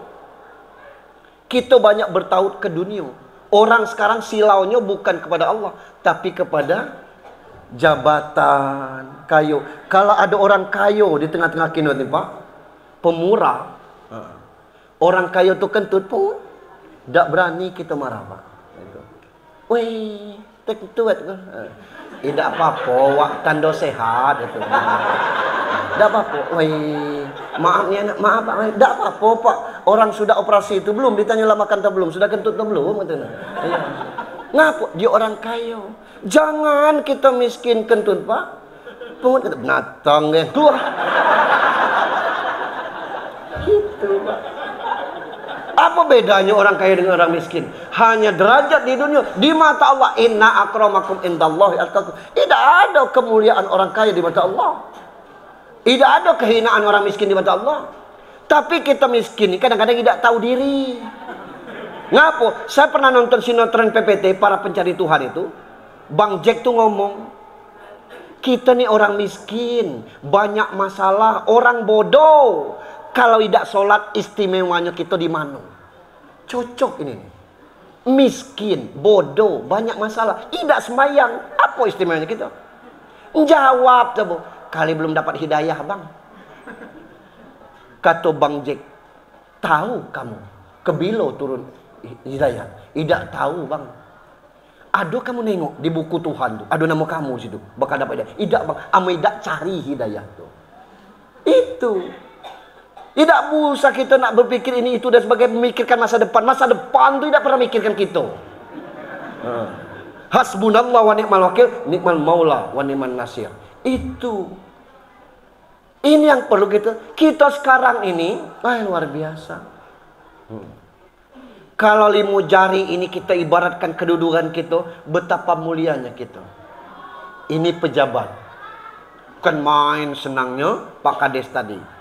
kita banyak bertaut ke dunia. Orang sekarang silaunya bukan kepada Allah, tapi kepada jabatan, kayu. Kalau ada orang kayu di tengah-tengah kita nih, Pak, pemurah. Orang kayu itu kentut pun tidak berani kita marah, Pak. Wih, tentu itu. Tidak apa-apa, wak tanda sehat itu. Tidak apa-apa. Wih, maaf nih anak, maaf Pak. Tidak apa-apa, Pak. Orang sudah operasi itu belum ditanya lah makan atau belum, sudah kentut atau belum gitu. Iya. Ngapa dia orang kaya? Jangan kita miskin kentut, Pak. Pungut kita binatang ya. Tuh. Itu, Pak. Apa bedanya orang kaya dengan orang miskin? Hanya derajat di dunia. Di mata Allah, inna akramakum indallahi atqakum. Tidak ada kemuliaan orang kaya di mata Allah. Tidak ada kehinaan orang miskin di mata Allah. Tapi kita miskin kadang-kadang tidak tahu diri. Ngapo? Saya pernah nonton sinetron PPT, para pencari Tuhan itu. Bang Jack tuh ngomong, kita nih orang miskin, banyak masalah, orang bodoh. Kalau tidak sholat, istimewanya kita di mana? Cocok ini. Miskin, bodoh, banyak masalah, tidak sembahyang. Apa istimewanya kita? Jawab tuh, kali belum dapat hidayah, Bang. Kata Bang Jack, tahu kamu kebilo turun hidayah? Tidak tahu, Bang. Aduh, kamu nengok di buku Tuhan tuh, ada nama kamu situ, bakal dapat hidayah. Tidak, Bang, tidak cari hidayah tuh. Itu. Tidak usah kita nak berpikir ini itu dan sebagai memikirkan masa depan. Masa depan itu tidak pernah mikirkan kita. Hasbunallah wa ni'mal wakil, ni'mal maula wa ni'man nasir. Itu. Ini yang perlu kita sekarang ini, luar biasa. Kalau 5 jari ini kita ibaratkan kedudukan kita, betapa mulianya kita. Ini pejabat. Bukan main senangnya Pak Kades tadi.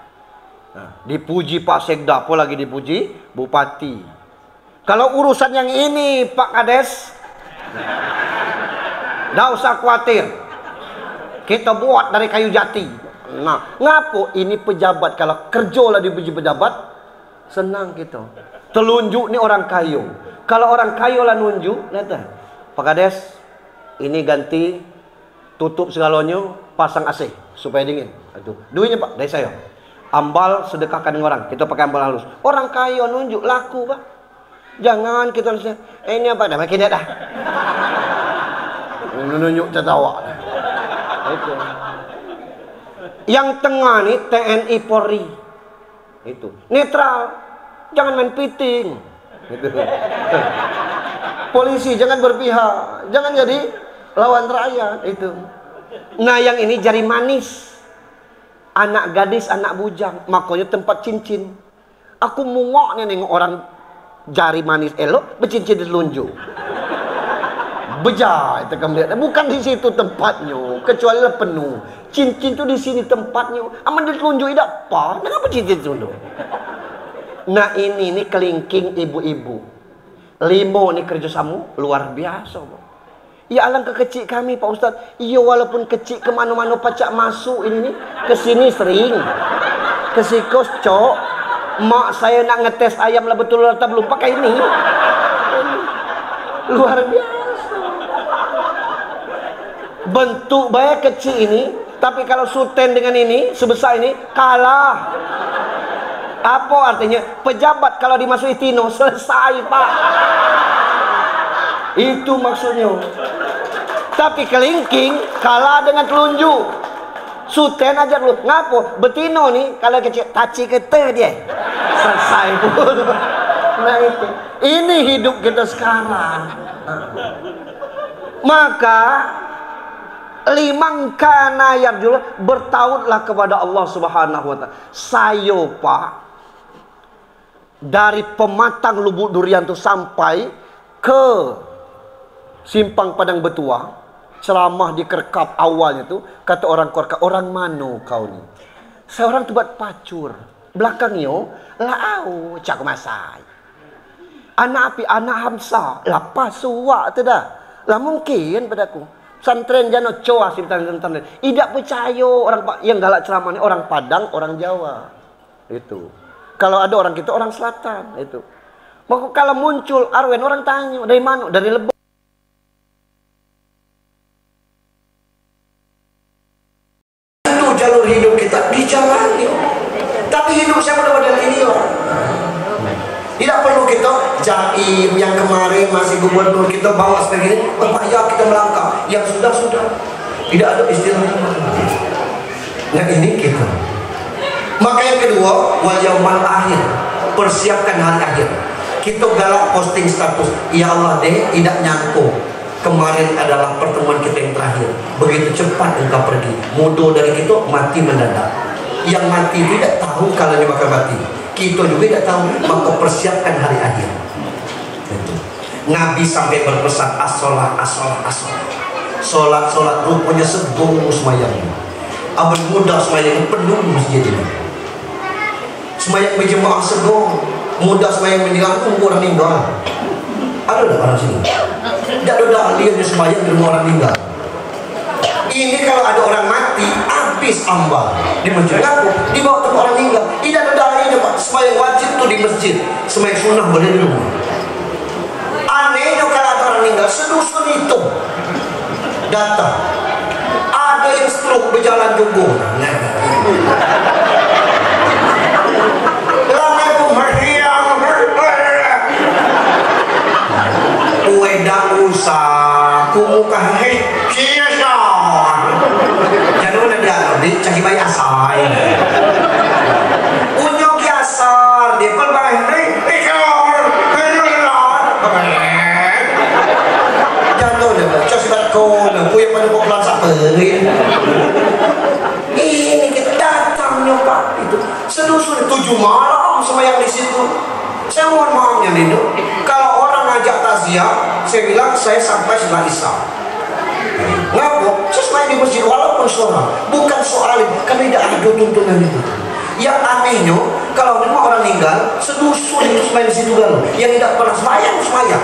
Dipuji Pak Sekda, apa lagi dipuji Bupati. Kalau urusan yang ini Pak Kades, tidak usah khawatir, kita buat dari kayu jati. Nah, ngapo ini pejabat, kalau kerja lah dipuji pejabat, senang kita. Telunjuk nih orang kayu. Kalau orang kayu lah nunjuk, lihat Pak Kades, ini ganti tutup segalanya, pasang AC supaya dingin. Aduh, duitnya Pak, dari saya. Ambal sedekahkan dengan orang, kita pakai ambal halus. Orang kaya nunjuk, laku Pak. Jangan kita ini apa dah, makin dah. Nunjuk tertawa. Itu. Yang tengah nih TNI Polri. Itu. Netral. Jangan main piting. Gitu. Polisi jangan berpihak, jangan jadi lawan rakyat itu. Nah, yang ini jari manis. Anak gadis, anak bujang, makanya tempat cincin. Aku mungok nih nengok orang jari manis elok, bercincin di telunjuk. Bejat itu kamu. Bukan di situ tempatnya, kecuali lah penuh. Cincin itu di sini tempatnya. Aman di telunjuk tidak apa. Kenapa cincin dulu? Nah ini kelingking ibu-ibu. 5 nih kerjasama luar biasa. Ya alangkah kecil kami Pak Ustadz. Iya walaupun kecil kemana-mana pacak masuk ini nih. Kesini sering. Kesikos cok. Mak saya nak ngetes ayam lah betul atau belum pakai ini. Luar biasa. Bentuk baik kecil ini. Tapi kalau suten dengan ini sebesar ini kalah. Apa artinya? Pejabat kalau dimasuki Tino selesai Pak. Itu maksudnya. Tapi kelingking kalah dengan telunjuk. Suten aja dulu. Ngapo? Betino nih kalau kecil taci kete dia. Selesai pun. Nah itu. Ini hidup kita sekarang. Maka liman kana yarjul, bertautlah kepada Allah Subhanahu wa taala. Saya Pak, dari Pematang Lubuk Durian itu sampai ke Simpang Padang Betua, ceramah di Kerkap awalnya tuh, kata orang Kerkap, orang mano kau ni? Seorang tu buat pacur, belakangnya lau cak masai. Anak api, anak Hamsa, lapas suak tu dah. Lah mungkin padaku. Santren jano coa si santren. Tidak percaya orang yang galak ceramah ni orang Padang, orang Jawa. Itu. Kalau ada orang kita orang selatan itu. Maka kalau muncul Arwen orang tanya dari mana? Dari Lebong. Itu jalur hidup kita dijalani. Tapi hidup saya model ini orang. Tidak perlu kita jaim yang kemarin masih gubernur kita bawa seperti ini. Upaya kita melangkah. Yang sudah. Tidak ada istilah itu. Nah ini kita. Maka yang kedua, wal yaumal akhir, persiapkan hari akhir. Kita galak posting status, ya Allah deh, tidak nyangkut kemarin adalah pertemuan kita yang terakhir. Begitu cepat engkau pergi. Mudah dari kita mati mendadak. Yang mati tidak tahu kalau dia bakal mati. Kita juga tidak tahu, maka persiapkan hari akhir. Nabi sampai berpesan as-sholat, as-sholat, as-sholat. Sholat rupanya segung semayangnya. Abang muda semayang penuh masjid ini. Semayang berjemaah segung, muda semayang menjelang tunggu orang meninggal. Ada tak orang sini? Tidak ada dalil yang semayang di rumah orang meninggal. Ini kalau ada orang mati, habis ambal di masjid. Ngaku dibawa tempat orang meninggal. Tidak ada dalilnya Pak. Semayang wajib tuh di masjid, semayang sunnah boleh di rumah. Anehnya kalau ada orang meninggal, sedusun itu datang. Ada yang stroke berjalan jumbo. Kue dah usah, kumuka kiasa. Jangan ada di cagi bayi asai. Unyok kiasa, dia pelbagai jatuh dah, cos batko, kue pada popular saperi. Ini kita datangnya Pak itu sedusun 7 malam semayang di situ. Saya mohon maafnya itu. Kalau orang ngajak takziah, saya bilang saya sampai setelah Isya. Ngapa? Saya semayang di masjid walaupun seorang. Bukan soal itu, karena tidak ada tuntunan itu. Yang anehnya, kalau memang orang meninggal, sedusun itu semayang di situ kan. Yang tidak pernah semayang.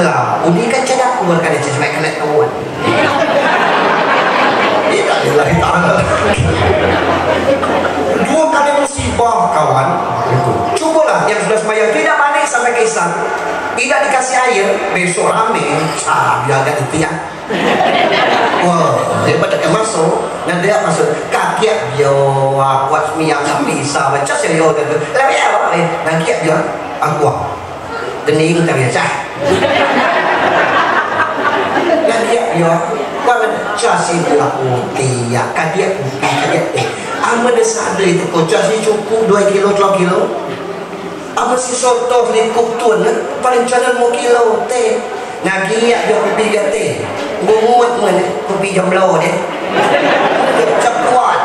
Lah, ini kan cadakku berkali semayang kena kawan. Tidak lillahi ta'ala. 2 kali musibah kawan. Cobalah yang sudah semayang tidak balik sampai ke Isya, tidak dikasih air, besok rame dia agak ditiak. Wah, dia pada masuk, dan dia masuk kakiak dia buat semiyang sampai Isya baca serius tu. Lalu apa? Kakiak dia aku gening tak biasa. Kakiak dia kawan casi aku tiak kakiak ama desada itu kocak si cukup 2 kilo 3 kilo. Ama si soto likup tuan paling cadang 1 kilo teh. Ngagiak dia kopi gate. Ngumut mana kopi jamblau deh. Cap kuat.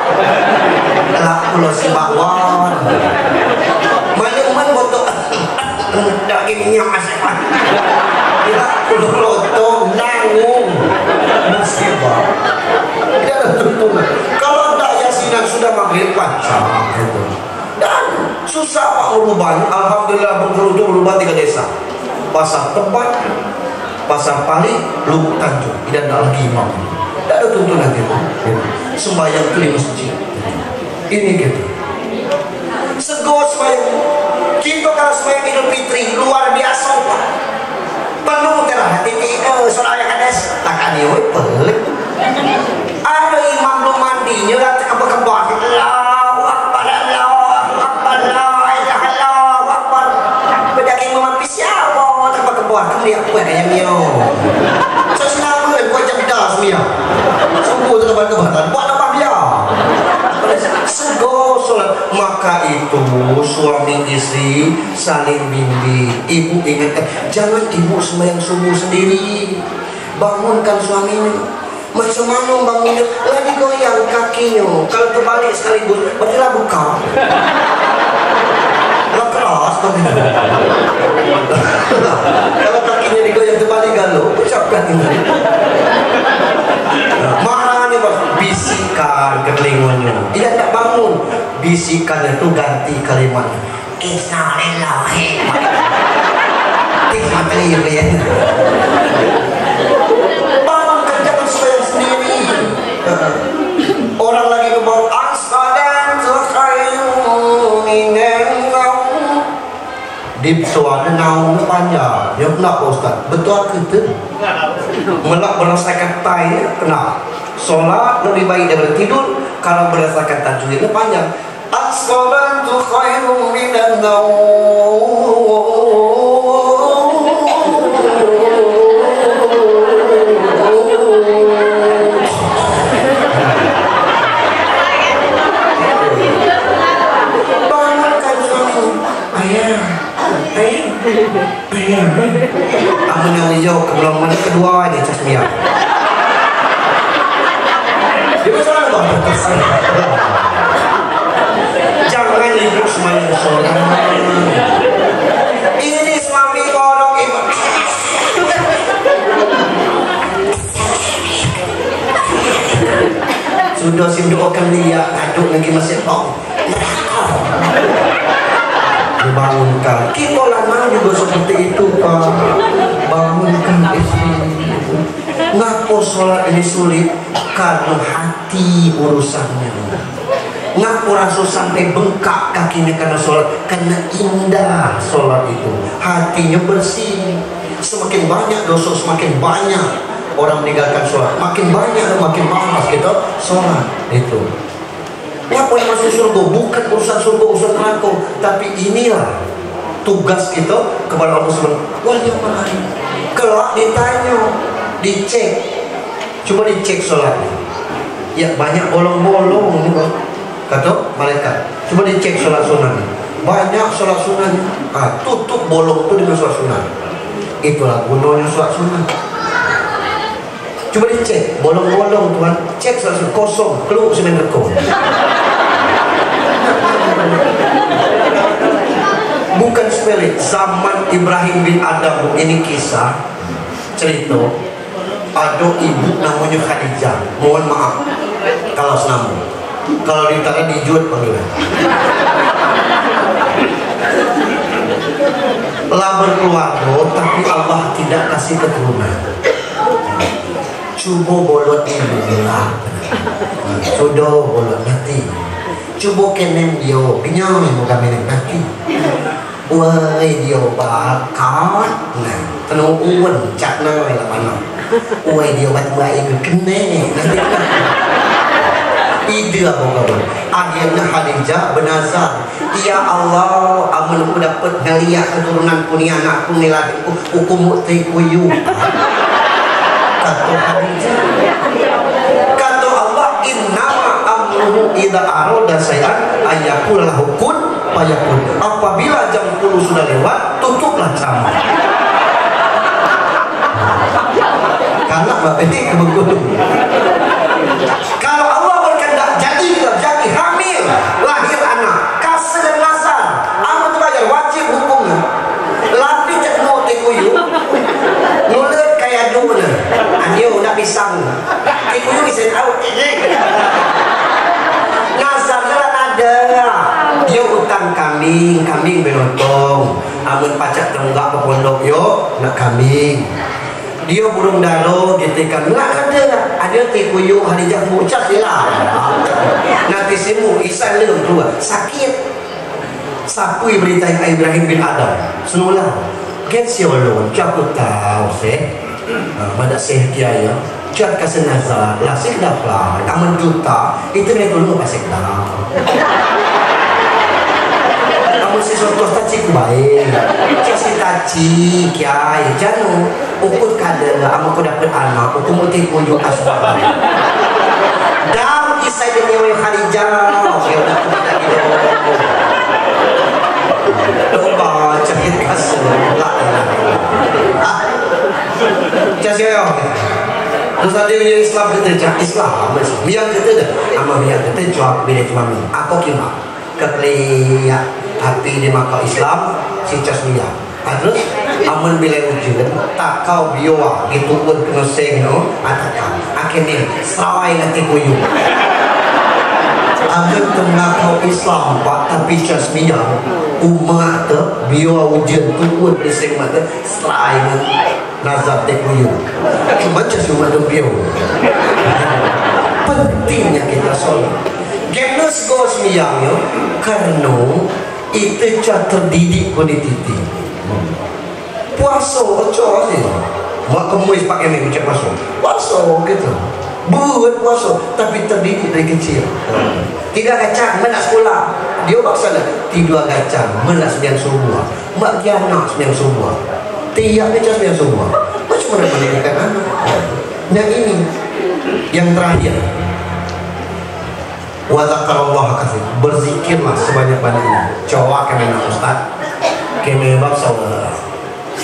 Lah pulau Simbawan. Mana botok. Tak minyak asyik. Dia pulau loto nanggung. Musibah. Tidak ada tuntunan. Kalau tak yasinan sudah maghrib panjang. Dan susah Pak merubah. Alhamdulillah berubah 3 desa. Pasar Tempat, Pasar Pali, Lubuk Tanjung. Tidak ada lagi imam. Tidak ada tuntunan gitu. Sembahyang di masjid. Ini gitu. Segos sembahyang. Kita kalau sembahyang Idul Fitri luar biasa Pak. Penuh terah titik soal yang ada takkan dia pelik. Ada imam belum mandinya lah kebak-kebak. Allahu Akbar, Allahu Akbar, Allahu Akbar. Berdaking memapis siapa kebak-kebak. Kemudian aku kayak mio. Saya senang kan buat cerdas mio. Sungguh kebak-kebakan. Buat apa dia? Solat. Maka itu suami istri saling bimbing. Ibu ingatkan, jangan ibu sembahyang subuh sendiri, bangunkan suaminya. Macam mana bangunnya? Lagi goyang kakinya. Kalau terbalik sekaligus, berarti lah buka. Lah keras begitu. Kalau kakinya digoyang terbalik galau, ucapkan ini. Marahnya bisikan ke telinganya. Dia tak bangun. Bisikannya itu ganti kalimatnya. Innalillahi. Tikmat ini ya. Bangun kerjakan sembahyang sendiri. Orang lagi ngomong as-salatu khairun minan naum. Di suara naum panjang. Ya kenapa Ustaz? Betul ke? Melak berdasarkan tay kenapa? Solat lebih baik daripada tidur kalau berdasarkan tajwidnya panjang. As-salatu khairun minan naum. Bangunkan suami. Ayah. Aku yang hijau kebelang mana kedua ini Casmia. Dia salah bang. Jangan ibu semuanya sholat. Ini suami kodok ibu. Sudah doakan dia aduk lagi masih dibangunkan. Kita lama juga seperti itu Pak. Bangunkan istri. Ngapa sholat ini sulit? Karena hati urusannya. Ngapa Rasul sampai bengkak kakinya karena sholat? Karena indah sholat itu. Hatinya bersih. Semakin banyak dosa, semakin banyak orang meninggalkan sholat. Makin banyak, makin malas kita sholat itu. Ngapa yang masuk surga? Bukan urusan surga, urusan neraka. Tapi inilah tugas kita kepada Allah SWT. Wajah kelak ditanya, dicek, coba dicek sholatnya. Ya banyak bolong-bolong nih Bang. Kata malaikat, coba dicek sholat sunatnya. Banyak sholat sunatnya. Tutup bolong itu dengan sholat sunat. Itulah gunanya sholat sunat. Coba dicek bolong-bolong Tuhan. Cek sholat sunat kosong, keluar semen rekor. Bukan sepele. Zaman Ibrahim bin Adam, ini kisah cerita. Ada ibu namanya Khadijah. Mohon maaf kalau senam. Kalau ditanya dijual panggilan. Lah berkeluarga tapi Allah tidak kasih keturunan. Coba bolot ibu bilang. Sudah bolot mati. Coba kenem dia binyang yang bukan menem mati. Wah dia bakat. Nah, tenang uwan cak nang lah mana. Wah dia baik itu kene. Ide apa kabar? Akhirnya Khadijah bernazar, ya Allah, amun aku dapat ngeliat keturunanku ni anakku ni lagi hukum mukti kuyu. Kata Khadijah, kata Allah, innama amruhu idza arada syai'an ayyakul lahu kun fayakun. Apabila jam 10 sudah lewat, tutuplah camat. Karena Bapak ini kebengkulu. Kalau Allah berkehendak jadi hamil, lahir anak, kasar dan nasar, amat bayar wajib hukumnya. Lapi tak mau tekuyu, nulet kayak dulu, dia udah pisang, tekuyu bisa tahu. Nasar jalan ada, dia utang kambing belotong, amun pacak tenggak ke pondok yo, nak kambing. Dia burung daro ditekan nggak ada tekuyu Khadijah bocah lah nanti semu Isa lem keluar sakit sapui berita Ibrahim bin Adam senulah get siolon cakut tahu seh pada seh dia ya cat kasenazar lah seh dapat aman juta itu nih dulu pasek dah si contoh taci baik, si taci kiai, jangan ukur kada, amu kau dapat anak, ukur muti kunjung asbab. Dan kisah dengan Khadijah, saya dah tidak gitu. Lupa cakit kasih, lah. Jadi ya, terus ada yang Islam kita cak Islam, biar kita dah, ama biar kita jawab bila cuma aku kira kekeliat. Hati di maka Islam si casmia. Terus amun bila ujian tak kau biwa gitu pun kena sengno atakan akhirnya sawai nanti kuyu. Amun kena kau Islam pak tapi casmia umat tu biwa ujian tu pun diseng mata sawai nazar te kuyu. Cuma casmia tu biwa. Pentingnya kita solat. Genus kosmia yo karena itu cara terdidik kau dititi. Puasa ojo sih. Mak kemuis pakai ni macam puasa gitu. Buat puasa tapi terdidik dari kecil. 3 kacang menak sekolah. Dia baksa lah 3 kacang menak sembilan subuh. Mak dia anak sembilan subuh. Tiap macam sembilan subuh. Macam mana pendidikan anak? Yang ini yang terakhir. Wa dzakarallaha katsir, berzikirlah sebanyak-banyaknya. Coba kemana ustaz? Kemana baksa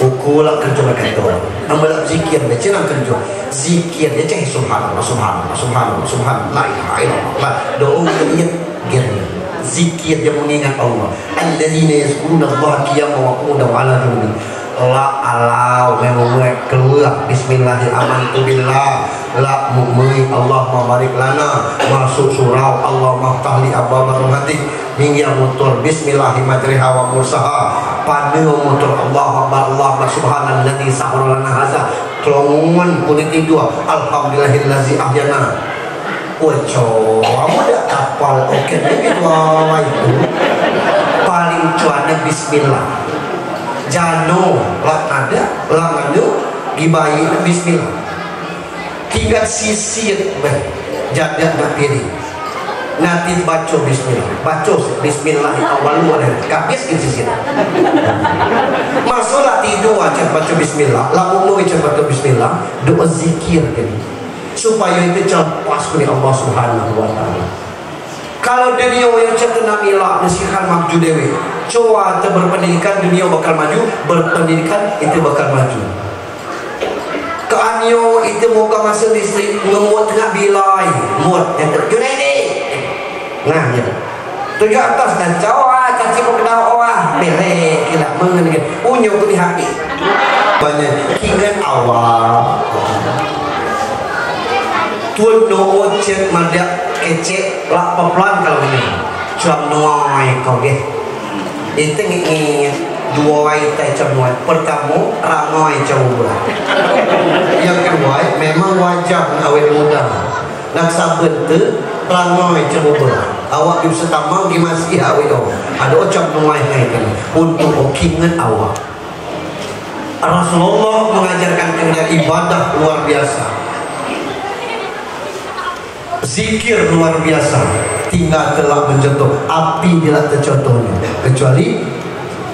ukulah kerja mereka. Amal zikir baca nak kerja. Zikir dia cakap subhanallah, subhanallah, subhanallah, subhanallah, la ilaha illallah. Doa dia gerak. zikir, dia mengingat Allah. Alladzina yazkuruna Allah qiyaman wa qu'udan wa 'ala junubihim. La alau memang keluar bismillahirrahmanirrahim billah la mu'min Allah mabarik lana masuk surau Allah maftahli abba rahmatik hingga motor bismillahirrahmanirrahim wa mursaha pada motor Allah subhanalladzi sahara lana hadza kelongan politik dua alhamdulillahillazi ahyana ojo kamu dah kapal oke begitu itu paling cuana bismillah jano lah ada gibayi bismillah tinggal sisir jadat nak pilih nanti baca bismillah awal mulai habis ke sisir masalah tidur aja baca bismillah lalu mau baca bismillah doa zikir kan supaya itu pas dari Allah Subhanahu wa taala. Kalau dunia yang cerita milah nasihat maju dewi coba berpendidikan dunia bakal maju, berpendidikan itu bakal maju. Keanyo itu muka masa listrik ngemut tengah bilai mut yang terjunai ni nah ya tujuh atas dan cawah caci pokda awah belek kira mengenai unyu tu di hati banyak hingga awal tuan no cek madak kecek lah pelan kalau ini cuam noai kau ge itu ngin dua itai cemuan pertama ramai jauh yang kedua memang wajah awet muda nak sabun tu ramai jauh awak di setama masih awet ada ucap noai kan untuk okingan awak. Rasulullah mengajarkan kita ibadah luar biasa, zikir luar biasa, tinggal telah mencontoh api tidak tercontohnya kecuali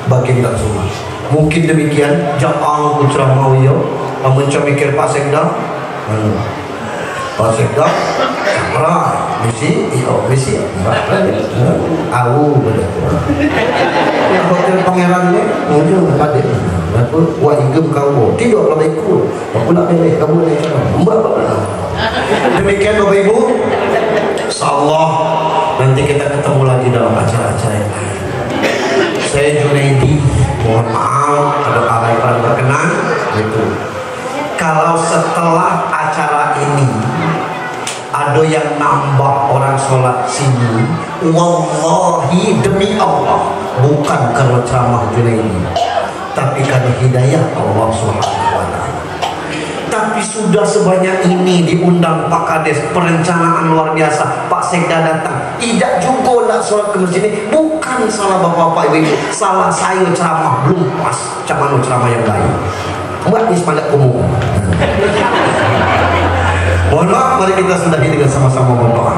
baginda semua. Mungkin demikian ja'al putra mauyo mencari mikir Pak Sekda misi aku hotel pangeran ni muncul ada apa wah ingem kau tidak kalau ikut aku nak balik kamu ni demikian Bapak Ibu insyaallah nanti kita ketemu lagi dalam acara-acara yang lain. Saya Junaidi, mohon maaf ada hal yang berkenan gitu. Kalau setelah acara ini ada yang nambah orang sholat sini, wallahi demi Allah bukan karena ceramah Junaidi, tapi karena hidayah Allah Subhanahu wa taala. Tapi sudah sebanyak ini diundang Pak Kades, perencanaan luar biasa, Pak Sekda datang, tidak juga nak sholat ke masjid ini, bukan salah bapak-bapak ibu, salah saya ceramah belum pas, ceramah yang lain. Buat di sepanjang umum. Mohon maaf, mari kita sudahi dengan sama-sama berdoa.